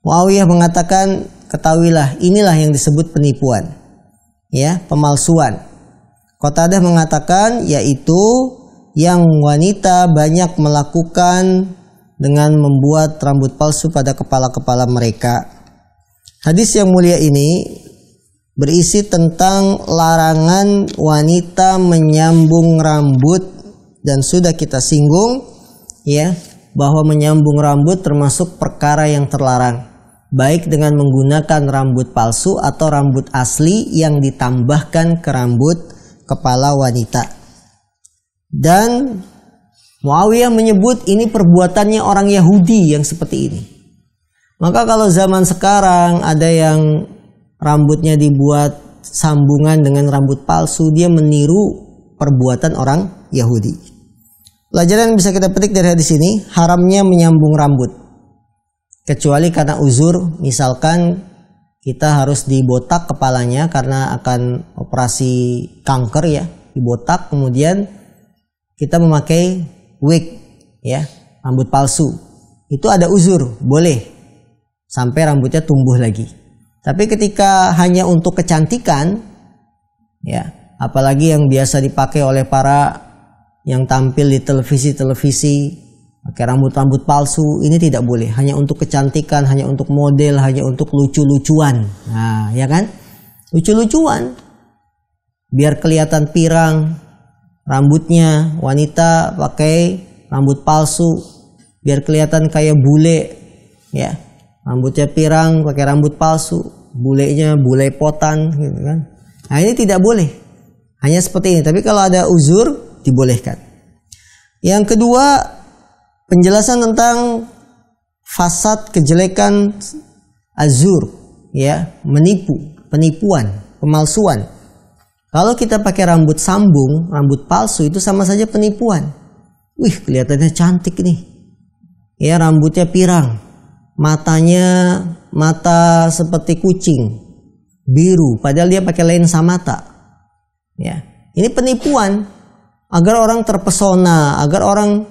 Muawiyah mengatakan, ketahuilah inilah yang disebut penipuan, ya, pemalsuan. Qatadah mengatakan yaitu yang wanita banyak melakukan dengan membuat rambut palsu pada kepala-kepala mereka. Hadis yang mulia ini berisi tentang larangan wanita menyambung rambut, dan sudah kita singgung, ya, bahwa menyambung rambut termasuk perkara yang terlarang, baik dengan menggunakan rambut palsu atau rambut asli yang ditambahkan ke rambut kepala wanita. Dan Muawiyah menyebut ini perbuatannya orang Yahudi yang seperti ini. Maka kalau zaman sekarang ada yang rambutnya dibuat sambungan dengan rambut palsu, dia meniru perbuatan orang Yahudi. Pelajaran yang bisa kita petik dari hadis ini, haramnya menyambung rambut. Kecuali karena uzur, misalkan kita harus dibotak kepalanya karena akan operasi kanker, ya, dibotak, kemudian kita memakai wig, ya, rambut palsu. Itu ada uzur, boleh sampai rambutnya tumbuh lagi. Tapi ketika hanya untuk kecantikan, ya, apalagi yang biasa dipakai oleh para yang tampil di televisi-televisi, pakai rambut-rambut palsu, ini tidak boleh. Hanya untuk kecantikan, hanya untuk model, hanya untuk lucu-lucuan. Nah, ya kan? Lucu-lucuan. Biar kelihatan pirang rambutnya, wanita pakai rambut palsu, biar kelihatan kayak bule, ya. Rambutnya pirang, pakai rambut palsu, bulenya bule potan, gitu kan. Nah, ini tidak boleh. Hanya seperti ini. Tapi kalau ada uzur, dibolehkan. Yang kedua, penjelasan tentang fasad, kejelekan azur, ya, menipu, penipuan, pemalsuan. Kalau kita pakai rambut sambung, rambut palsu, itu sama saja penipuan. Wih, kelihatannya cantik nih, ya, rambutnya pirang, matanya mata seperti kucing, biru, padahal dia pakai lensa mata, ya. Ini penipuan agar orang terpesona, agar orang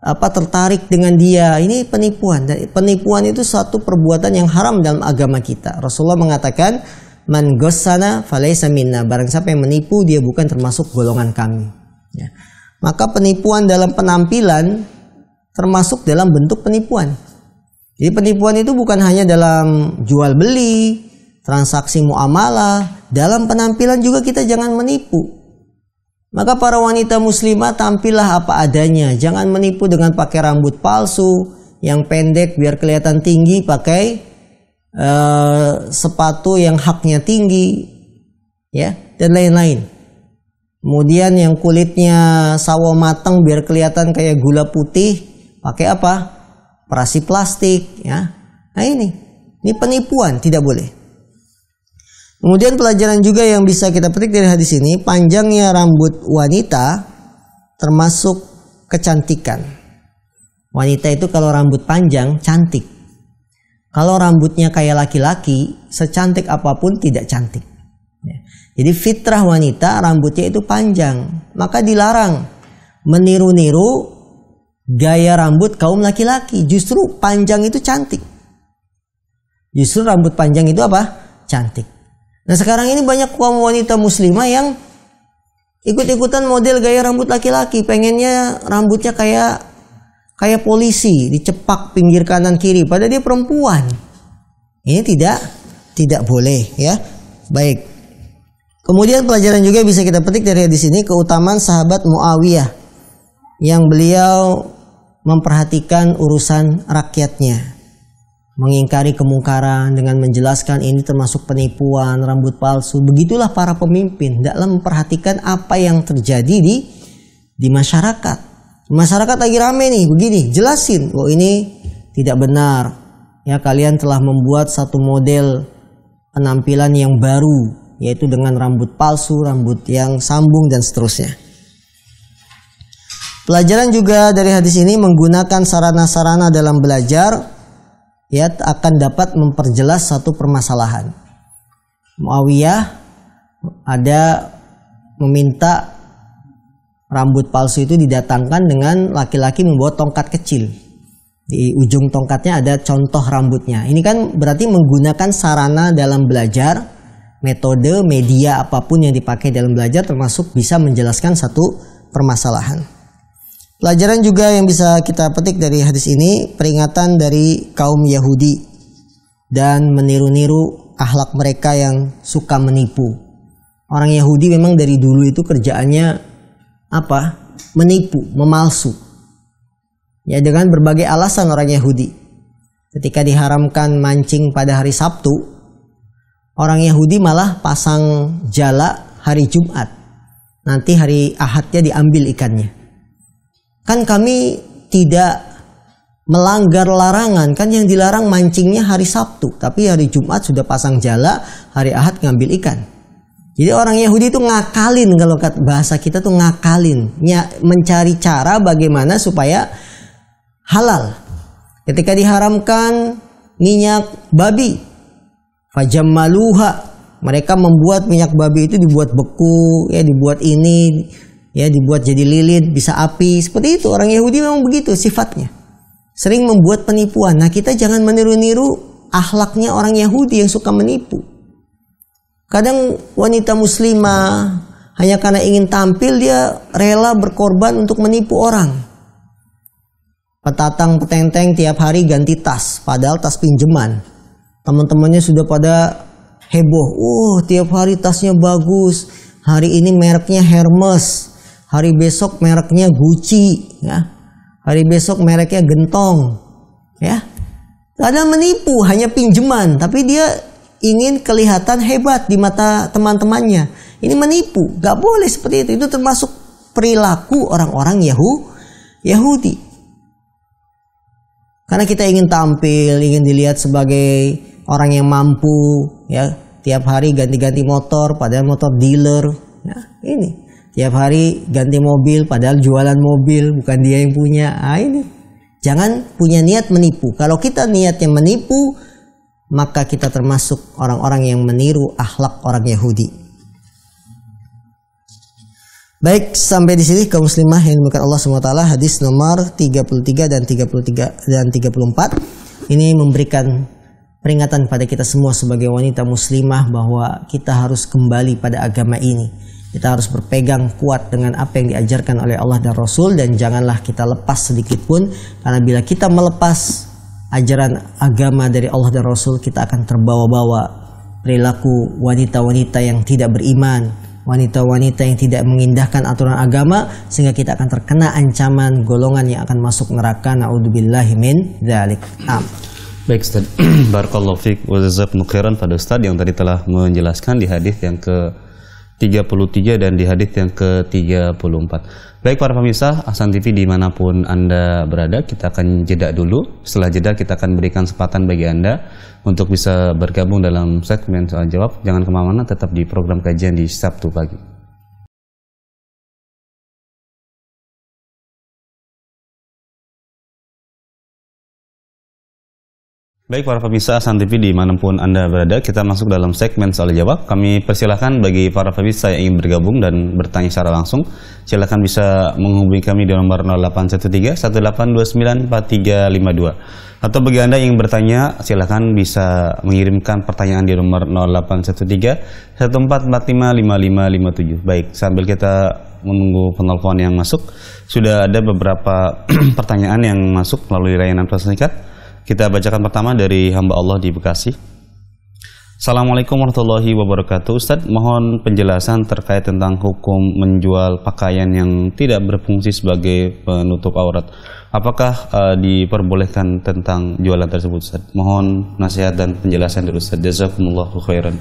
tertarik dengan dia. Ini penipuan. Dan penipuan itu suatu perbuatan yang haram dalam agama kita. Rasulullah mengatakan, man ghassana falaysa minna, barang siapa yang menipu dia bukan termasuk golongan kami, ya. Maka penipuan dalam penampilan termasuk dalam bentuk penipuan. Jadi penipuan itu bukan hanya dalam jual beli, transaksi muamalah, dalam penampilan juga kita jangan menipu. Maka para wanita muslimah, tampillah apa adanya. Jangan menipu dengan pakai rambut palsu yang pendek biar kelihatan tinggi, pakai sepatu yang haknya tinggi, ya, dan lain-lain. Kemudian yang kulitnya sawo matang biar kelihatan kayak gula putih, pakai apa? operasi plastik, ya. Nah ini penipuan, tidak boleh. Kemudian pelajaran juga yang bisa kita petik dari hadis ini, panjangnya rambut wanita termasuk kecantikan. Wanita itu kalau rambut panjang cantik. Kalau rambutnya kayak laki-laki, secantik apapun tidak cantik. Jadi fitrah wanita rambutnya itu panjang, maka dilarang meniru-niru gaya rambut kaum laki-laki. Justru panjang itu cantik. Justru rambut panjang itu apa? Cantik. Nah sekarang ini banyak kaum wanita muslimah yang ikut-ikutan model gaya rambut laki-laki, pengennya rambutnya kayak polisi, dicepak pinggir kanan kiri, padahal dia perempuan. Ini tidak boleh, ya. Baik. Kemudian pelajaran juga bisa kita petik dari hadis ini, keutamaan sahabat Muawiyah yang beliau memperhatikan urusan rakyatnya, mengingkari kemungkaran dengan menjelaskan ini termasuk penipuan, rambut palsu. Begitulah para pemimpin dalam memperhatikan apa yang terjadi di masyarakat. Masyarakat lagi rame nih, begini, jelasin, oh ini tidak benar. Ya, kalian telah membuat satu model penampilan yang baru, yaitu dengan rambut palsu, rambut yang sambung dan seterusnya. Pelajaran juga dari hadis ini, menggunakan sarana-sarana dalam belajar ya akan dapat memperjelas satu permasalahan. Muawiyah ada meminta rambut palsu itu didatangkan dengan laki-laki membawa tongkat kecil. Di ujung tongkatnya ada contoh rambutnya. Ini kan berarti menggunakan sarana dalam belajar, metode, media apapun yang dipakai dalam belajar termasuk bisa menjelaskan satu permasalahan. Pelajaran juga yang bisa kita petik dari hadis ini, peringatan dari kaum Yahudi dan meniru-niru akhlak mereka yang suka menipu. Orang Yahudi memang dari dulu itu kerjaannya apa? Menipu, memalsu. Ya, dengan berbagai alasan orang Yahudi. Ketika diharamkan mancing pada hari Sabtu, orang Yahudi malah pasang jala hari Jumat. Nanti hari Ahadnya diambil ikannya. Kan kami tidak melanggar larangan, kan yang dilarang mancingnya hari Sabtu, tapi hari Jumat sudah pasang jala, hari Ahad ngambil ikan. Jadi orang Yahudi itu ngakalin, kalau bahasa kita tuh ngakalin, mencari cara bagaimana supaya halal. Ketika diharamkan minyak babi, fajammaluha, mereka membuat minyak babi itu dibuat beku, ya dibuat ini, ya dibuat jadi lilin, bisa api. Seperti itu orang Yahudi memang begitu sifatnya. Sering membuat penipuan. Nah, kita jangan meniru-niru akhlaknya orang Yahudi yang suka menipu. Kadang wanita muslimah hanya karena ingin tampil dia rela berkorban untuk menipu orang. Petatang petenteng tiap hari ganti tas, padahal tas pinjaman. Teman-temannya sudah pada heboh. Tiap hari tasnya bagus. Hari ini mereknya Hermes. Hari besok mereknya Gucci, ya. Hari besok mereknya Gentong, ya. Kadang menipu, hanya pinjaman, tapi dia ingin kelihatan hebat di mata teman-temannya. Ini menipu, gak boleh seperti itu. Itu termasuk perilaku orang-orang Yahudi. Karena kita ingin tampil, ingin dilihat sebagai orang yang mampu, ya. Tiap hari ganti-ganti motor, padahal motor dealer, ya. Ini. Tiap hari ganti mobil, padahal jualan mobil, bukan dia yang punya. Ini. Jangan punya niat menipu. Kalau kita niatnya menipu, maka kita termasuk orang-orang yang meniru akhlak orang Yahudi. Baik, sampai di sini kaum muslimah yang dimuliakan Allah SWT, hadis nomor 33 dan 34. Ini memberikan peringatan pada kita semua sebagai wanita muslimah bahwa kita harus kembali pada agama ini. Kita harus berpegang kuat dengan apa yang diajarkan oleh Allah dan Rasul, dan janganlah kita lepas sedikit pun, karena bila kita melepas ajaran agama dari Allah dan Rasul, kita akan terbawa-bawa perilaku wanita-wanita yang tidak beriman, wanita-wanita yang tidak mengindahkan aturan agama, sehingga kita akan terkena ancaman golongan yang akan masuk neraka. Na'udzubillahi min dzalik. Baik Ustaz, barakallahu fiik wa jazakumullahu khairan pada Ustaz yang tadi telah menjelaskan di hadis yang ke 33 dan di hadis yang ke-34. Baik para pemirsa Ahsan TV dimanapun Anda berada, kita akan jeda dulu. Setelah jeda kita akan berikan kesempatan bagi Anda untuk bisa bergabung dalam segmen soal jawab. Jangan kemana-mana, tetap di program kajian di Sabtu pagi. Baik para pemirsa Ahsan TV dimanapun Anda berada, kita masuk dalam segmen soal jawab. Kami persilahkan bagi para pemirsa yang ingin bergabung dan bertanya secara langsung, silakan bisa menghubungi kami di nomor 0813-1829-4352. Atau bagi Anda yang bertanya, silakan bisa mengirimkan pertanyaan di nomor 0813-1445-5557. Baik, sambil kita menunggu penelpon yang masuk, sudah ada beberapa pertanyaan yang masuk melalui layanan pesan singkat. Kita bacakan pertama dari hamba Allah di Bekasi. Assalamualaikum warahmatullahi wabarakatuh. Ustadz, mohon penjelasan terkait tentang hukum menjual pakaian yang tidak berfungsi sebagai penutup aurat. Apakah diperbolehkan tentang jualan tersebut, Ustadz? Mohon nasihat dan penjelasan dari Ustadz. Jazakumullahu khairan.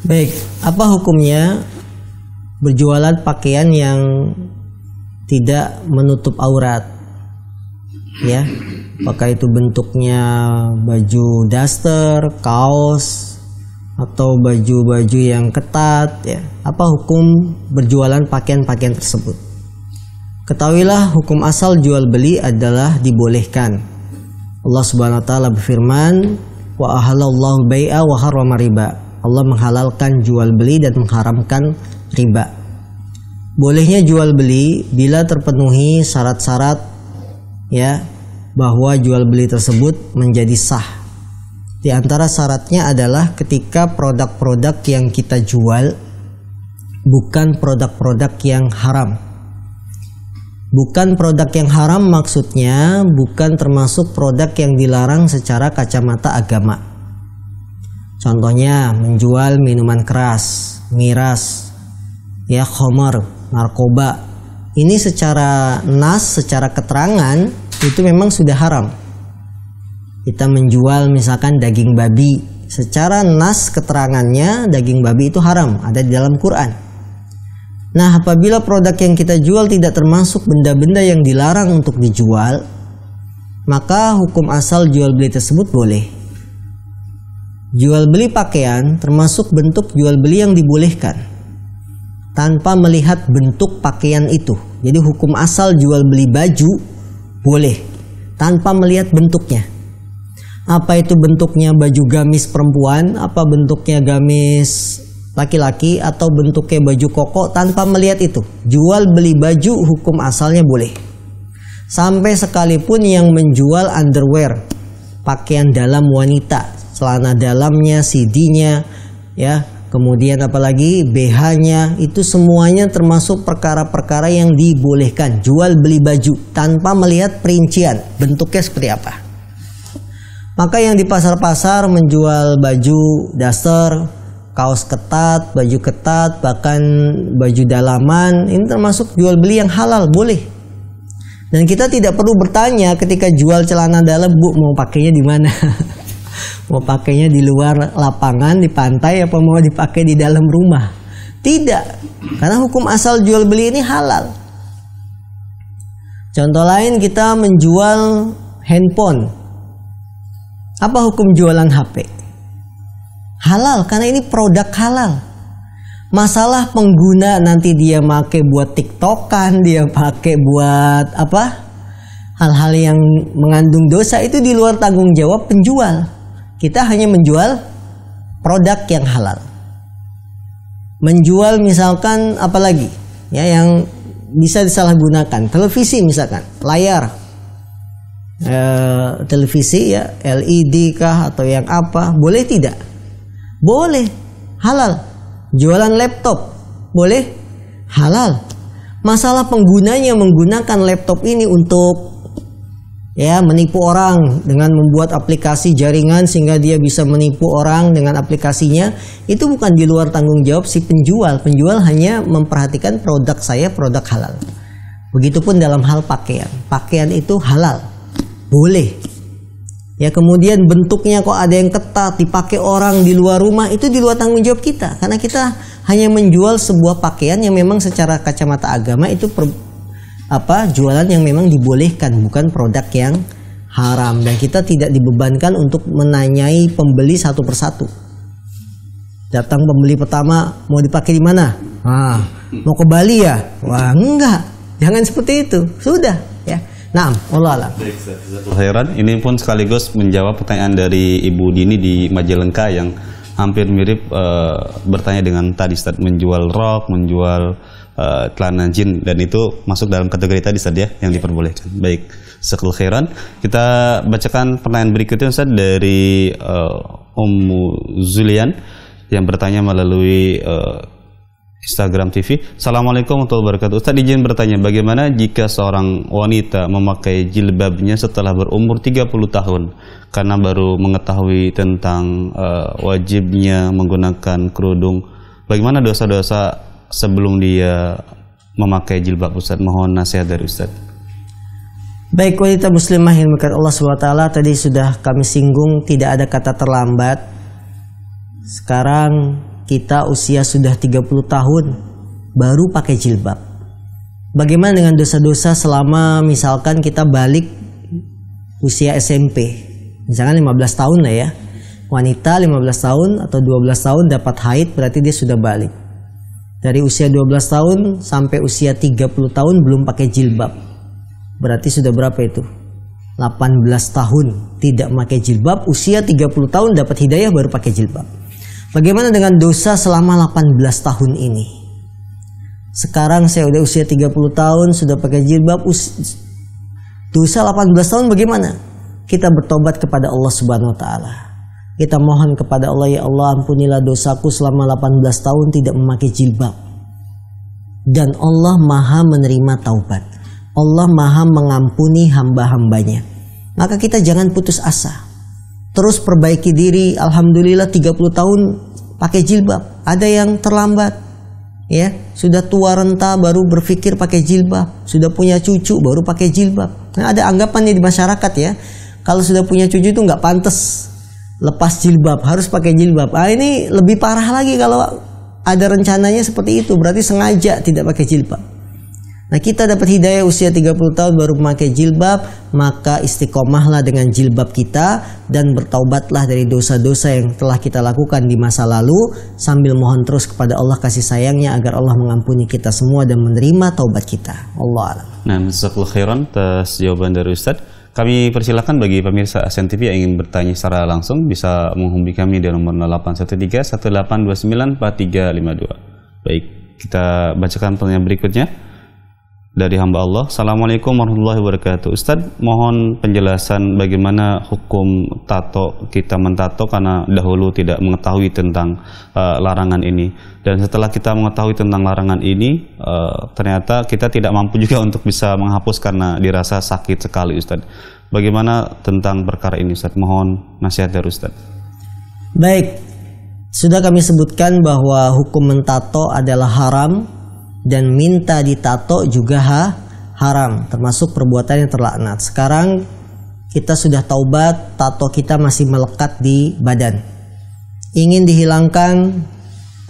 Baik, apa hukumnya berjualan pakaian yang tidak menutup aurat? Ya, apakah itu bentuknya baju daster, kaos, atau baju-baju yang ketat, ya. Apa hukum berjualan pakaian-pakaian tersebut? Ketahuilah hukum asal jual beli adalah dibolehkan. Allah Subhanahu wa taala berfirman, "Wa ahallallahu bai'a wa harrama riba." Allah menghalalkan jual beli dan mengharamkan riba. Bolehnya jual beli bila terpenuhi syarat-syarat, ya, bahwa jual beli tersebut menjadi sah. Di antara syaratnya adalah ketika produk-produk yang kita jual bukan produk-produk yang haram. Bukan produk yang haram maksudnya bukan termasuk produk yang dilarang secara kacamata agama. Contohnya menjual minuman keras, miras, ya, khamar, narkoba. Ini secara nas, secara keterangan itu memang sudah haram. Kita menjual misalkan daging babi, secara nas keterangannya daging babi itu haram, ada di dalam Quran. Nah, apabila produk yang kita jual tidak termasuk benda-benda yang dilarang untuk dijual, maka hukum asal jual beli tersebut boleh. Jual beli pakaian termasuk bentuk jual beli yang dibolehkan tanpa melihat bentuk pakaian itu. Jadi hukum asal jual beli baju boleh tanpa melihat bentuknya. Apa itu bentuknya baju gamis perempuan, apa bentuknya gamis laki-laki, atau bentuknya baju koko, tanpa melihat itu. Jual beli baju hukum asalnya boleh. Sampai sekalipun yang menjual underwear, pakaian dalam wanita, celana dalamnya, CD-nya, ya, kemudian apalagi BH-nya, itu semuanya termasuk perkara-perkara yang dibolehkan. Jual beli baju tanpa melihat perincian bentuknya seperti apa. Maka yang di pasar-pasar menjual baju daster, kaos ketat, baju ketat, bahkan baju dalaman, ini termasuk jual beli yang halal, boleh. Dan kita tidak perlu bertanya ketika jual celana dalam, Bu, mau pakainya di mana? Mau pakainya di luar lapangan, di pantai, apa mau dipakai di dalam rumah? Tidak, karena hukum asal jual beli ini halal. Contoh lain, kita menjual handphone. Apa hukum jualan HP? Halal, karena ini produk halal. Masalah pengguna nanti dia pakai buat TikTokan, dia pakai buat apa? Hal-hal yang mengandung dosa, itu di luar tanggung jawab penjual. Kita hanya menjual produk yang halal. Menjual misalkan apalagi, ya, yang bisa disalahgunakan, televisi misalkan, layar televisi, ya, LED kah atau yang apa, boleh tidak? Boleh, halal. Jualan laptop boleh, halal. Masalah penggunanya menggunakan laptop ini untuk, ya, menipu orang dengan membuat aplikasi jaringan sehingga dia bisa menipu orang dengan aplikasinya, itu bukan di luar tanggung jawab si penjual. Penjual hanya memperhatikan produk saya, produk halal. Begitupun dalam hal pakaian. Pakaian itu halal, boleh. Ya, kemudian bentuknya kok ada yang ketat, dipakai orang di luar rumah, itu di luar tanggung jawab kita. Karena kita hanya menjual sebuah pakaian yang memang secara kacamata agama itu jualan yang memang dibolehkan, bukan produk yang haram. Dan kita tidak dibebankan untuk menanyai pembeli satu persatu. Datang pembeli pertama, mau dipakai di mana? Mau ke Bali ya? Wah, enggak. Jangan seperti itu. Sudah, ya. Naam, wallah alam. Khairan, ini pun sekaligus menjawab pertanyaan dari Ibu Dini di Majalengka yang hampir mirip bertanya dengan tadi Ustaz, menjual rok, menjual celana jin, dan itu masuk dalam kategori tadi Ustaz ya, yang diperbolehkan. Baik, sekul khairan. Kita bacakan pertanyaan berikutnya Ustaz dari Ummu Zulian yang bertanya melalui Instagram TV. Assalamualaikum warahmatullahi wabarakatuh. Ustaz, izin bertanya, bagaimana jika seorang wanita memakai jilbabnya setelah berumur 30 tahun karena baru mengetahui tentang wajibnya menggunakan kerudung? Bagaimana dosa-dosa sebelum dia memakai jilbab Ustaz? Mohon nasihat dari Ustaz. Baik, wanita muslimah yang dimuliakan Allah SWT, tadi sudah kami singgung tidak ada kata terlambat. Sekarang kita usia sudah 30 tahun baru pakai jilbab. Bagaimana dengan dosa-dosa selama misalkan kita balik usia SMP? Misalkan 15 tahun lah ya. Wanita 15 tahun atau 12 tahun dapat haid, berarti dia sudah balik. Dari usia 12 tahun sampai usia 30 tahun belum pakai jilbab. Berarti sudah berapa itu? 18 tahun tidak pakai jilbab, usia 30 tahun dapat hidayah baru pakai jilbab. Bagaimana dengan dosa selama 18 tahun ini? Sekarang saya udah usia 30 tahun, sudah pakai jilbab, dosa 18 tahun bagaimana? Kita bertobat kepada Allah Subhanahu wa taala. Kita mohon kepada Allah, ya Allah ampunilah dosaku selama 18 tahun tidak memakai jilbab. Dan Allah Maha menerima taubat. Allah Maha mengampuni hamba-hambanya. Maka kita jangan putus asa. Terus perbaiki diri. Alhamdulillah 30 tahun pakai jilbab. Ada yang terlambat, ya, sudah tua renta baru berpikir pakai jilbab, sudah punya cucu baru pakai jilbab. Nah, ada anggapan di masyarakat ya, kalau sudah punya cucu itu nggak pantas lepas jilbab, harus pakai jilbab. Ini lebih parah lagi kalau ada rencananya seperti itu, berarti sengaja tidak pakai jilbab. Nah, kita dapat hidayah usia 30 tahun baru memakai jilbab, maka istiqomahlah dengan jilbab kita dan bertaubatlah dari dosa-dosa yang telah kita lakukan di masa lalu sambil mohon terus kepada Allah kasih sayangnya agar Allah mengampuni kita semua dan menerima taubat kita. Allah a'lam. Nah, jazakallahu khairan atas jawaban dari Ustaz. Kami persilakan bagi pemirsa ASEAN TV yang ingin bertanya secara langsung bisa menghubungi kami di nomor 0813 1829 4352. Baik, kita bacakan pertanyaan berikutnya dari hamba Allah. Assalamualaikum warahmatullahi wabarakatuh. Ustaz, mohon penjelasan bagaimana hukum tato. Kita mentato karena dahulu tidak mengetahui tentang larangan ini, dan setelah kita mengetahui tentang larangan ini ternyata kita tidak mampu juga untuk bisa menghapus karena dirasa sakit sekali Ustaz. Bagaimana tentang perkara ini Ustaz? Mohon nasihat dari Ustaz. Baik, sudah kami sebutkan bahwa hukum mentato adalah haram dan minta ditato juga haram, termasuk perbuatan yang terlaknat. Sekarang kita sudah taubat, tato kita masih melekat di badan. Ingin dihilangkan,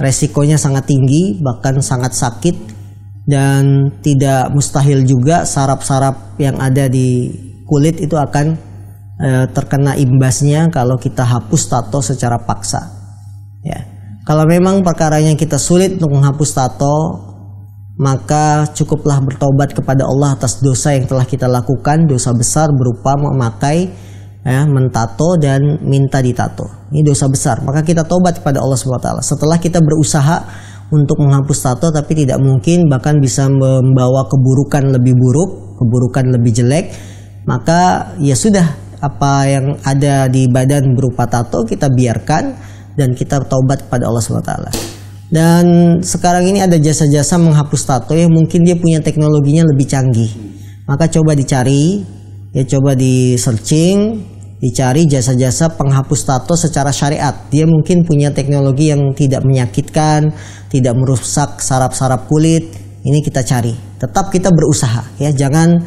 resikonya sangat tinggi, bahkan sangat sakit, dan tidak mustahil juga saraf-saraf yang ada di kulit itu akan terkena imbasnya kalau kita hapus tato secara paksa. Ya. Kalau memang perkaranya kita sulit untuk menghapus tato, maka cukuplah bertobat kepada Allah atas dosa yang telah kita lakukan, dosa besar berupa memakai, mentato dan minta ditato. Ini dosa besar, maka kita tobat kepada Allah SWT. Setelah kita berusaha untuk menghapus tato tapi tidak mungkin, bahkan bisa membawa keburukan lebih buruk, keburukan lebih jelek, maka ya sudah, apa yang ada di badan berupa tato kita biarkan dan kita taubat kepada Allah SWT. Dan sekarang ini ada jasa-jasa menghapus tato yang mungkin dia punya teknologinya lebih canggih. Maka coba dicari, ya coba di searching, dicari jasa-jasa penghapus tato secara syariat. Dia mungkin punya teknologi yang tidak menyakitkan, tidak merusak saraf-saraf kulit. Ini kita cari. Tetap kita berusaha, ya, jangan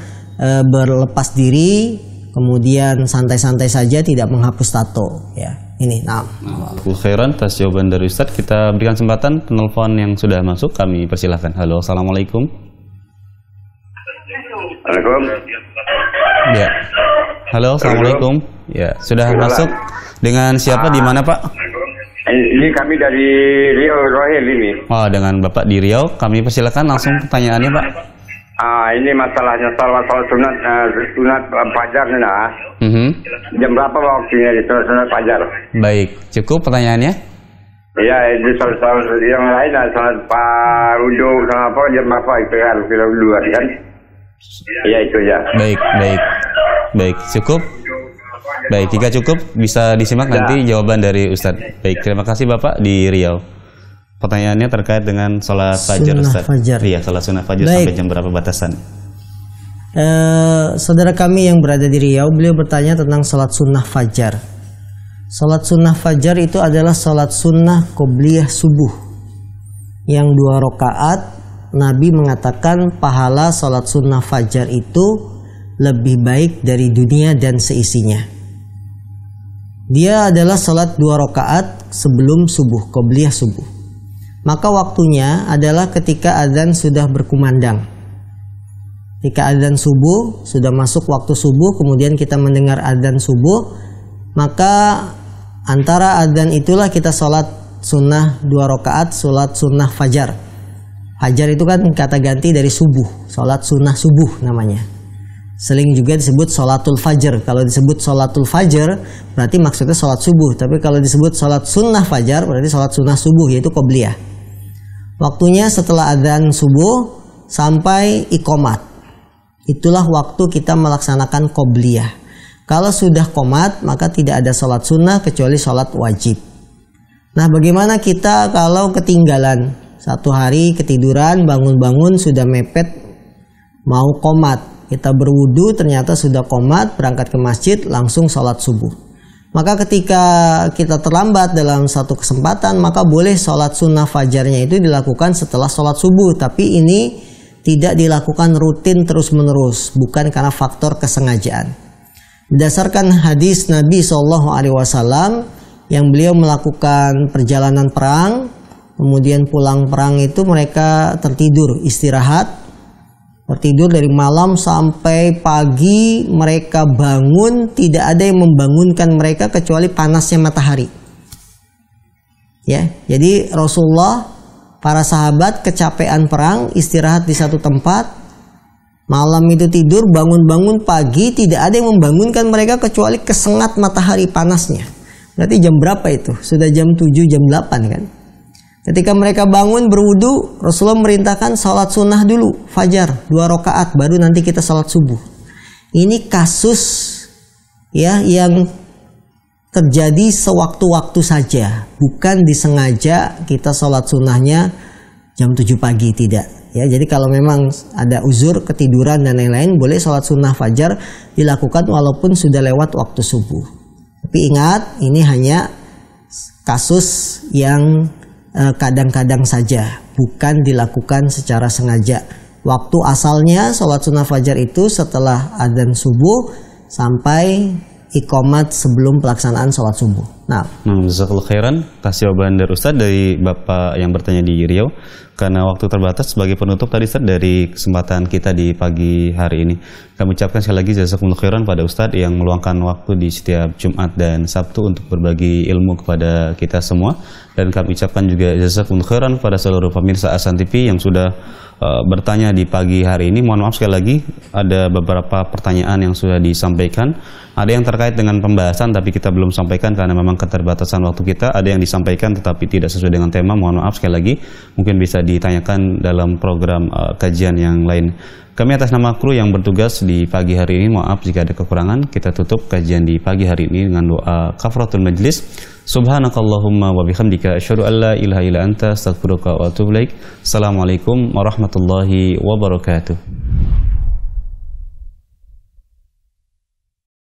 berlepas diri, kemudian santai-santai saja tidak menghapus tato, ya. ini. Nah, khairan atas jawaban dari Ustaz. Kita berikan kesempatan penelpon yang sudah masuk, kami persilahkan. Halo, assalamualaikum. Assalamualaikum. Ya. Halo, assalamualaikum. Ya, sudah masuk. Dengan siapa, di mana Pak? Ini kami dari Riau Rohil ini. Oh, dengan Bapak di Riau, kami persilakan langsung pertanyaannya Pak. Ini masalahnya salat sunat fajar nih nah. Jam berapa waktunya di sunat fajar? Baik, cukup pertanyaannya? Iya, di salat yang lain salat parudu sama apa jam berapa itu kan kita duluan kan? Iya itu ya. Baik, cukup. Baik, jika cukup bisa disimak nanti jawaban dari Ustadz. Baik, terima kasih Bapak di Riau. Pertanyaannya terkait dengan sholat fajar, Ustadz. Iya, sholat sunnah fajar. Baik. Sampai jam berapa batasan? Saudara kami yang berada di Riau, beliau bertanya tentang sholat sunnah fajar. Sholat sunnah fajar itu adalah sholat sunnah qobliyah subuh yang 2 rakaat. Nabi mengatakan pahala sholat sunnah fajar itu lebih baik dari dunia dan seisinya. Dia adalah sholat 2 rakaat sebelum subuh, qobliyah subuh. Maka waktunya adalah ketika azan sudah berkumandang. Ketika azan subuh, sudah masuk waktu subuh, kemudian kita mendengar azan subuh, maka antara azan itulah kita sholat sunnah 2 rakaat, sholat sunnah fajar. Fajar itu kan kata ganti dari subuh, sholat sunnah subuh namanya. Sering juga disebut sholatul fajar. Kalau disebut sholatul fajar berarti maksudnya sholat subuh. Tapi kalau disebut sholat sunnah fajar berarti sholat sunnah subuh, yaitu qobliyah. Waktunya setelah adzan subuh sampai iqomat. Itulah waktu kita melaksanakan qobliyah. Kalau sudah qomat maka tidak ada sholat sunnah kecuali sholat wajib. Nah, bagaimana kita kalau ketinggalan? Satu hari ketiduran, bangun-bangun sudah mepet mau qomat. Kita berwudu, ternyata sudah qomat, berangkat ke masjid, langsung sholat subuh. Maka ketika kita terlambat dalam satu kesempatan, maka boleh sholat sunnah fajarnya itu dilakukan setelah sholat subuh. Tapi ini tidak dilakukan rutin terus-menerus, bukan karena faktor kesengajaan. Berdasarkan hadis Nabi SAW yang beliau melakukan perjalanan perang, kemudian pulang perang itu mereka tertidur, istirahat. Tertidur dari malam sampai pagi, mereka bangun, tidak ada yang membangunkan mereka kecuali panasnya matahari. Ya, jadi Rasulullah, para sahabat kecapean perang, istirahat di satu tempat, malam itu tidur, bangun-bangun pagi, tidak ada yang membangunkan mereka kecuali kesengat matahari panasnya. Berarti jam berapa itu? Sudah jam 7, jam 8 kan? Ketika mereka bangun berwudu, Rasulullah merintahkan sholat sunnah dulu, fajar 2 rakaat, baru nanti kita sholat subuh. Ini kasus ya yang terjadi sewaktu-waktu saja, bukan disengaja kita sholat sunnahnya jam 7 pagi, tidak. Ya, jadi kalau memang ada uzur, ketiduran dan lain-lain, boleh sholat sunnah fajar dilakukan walaupun sudah lewat waktu subuh. Tapi ingat, ini hanya kasus yang kadang-kadang saja, bukan dilakukan secara sengaja. Waktu asalnya sholat sunnah fajar itu setelah adzan subuh sampai iqomat sebelum pelaksanaan sholat subuh. Jazakallahu khairan atas jawaban dari Ustadz, dari Bapak yang bertanya di Riau. Karena waktu terbatas, sebagai penutup tadi Ustadz dari kesempatan kita di pagi hari ini, kami ucapkan sekali lagi jazakumullah khairan pada Ustadz yang meluangkan waktu di setiap Jumat dan Sabtu untuk berbagi ilmu kepada kita semua. Dan kami ucapkan juga jazakumullah khairan pada seluruh pemirsa Ahsan TV yang sudah bertanya di pagi hari ini. Mohon maaf sekali lagi, ada beberapa pertanyaan yang sudah disampaikan. Ada yang terkait dengan pembahasan tapi kita belum sampaikan karena memang keterbatasan waktu kita. Ada yang disampaikan tetapi tidak sesuai dengan tema. Mohon maaf sekali lagi, mungkin bisa ditanyakan dalam program kajian yang lain. Kami atas nama kru yang bertugas di pagi hari ini, maaf jika ada kekurangan. Kita tutup kajian di pagi hari ini dengan doa kafaratul majlis. Subhanakallahumma wa bihamdika asyhadu an la ilaha illa anta astaghfiruka wa atubu ilaik. Assalamualaikum warahmatullahi wabarakatuh.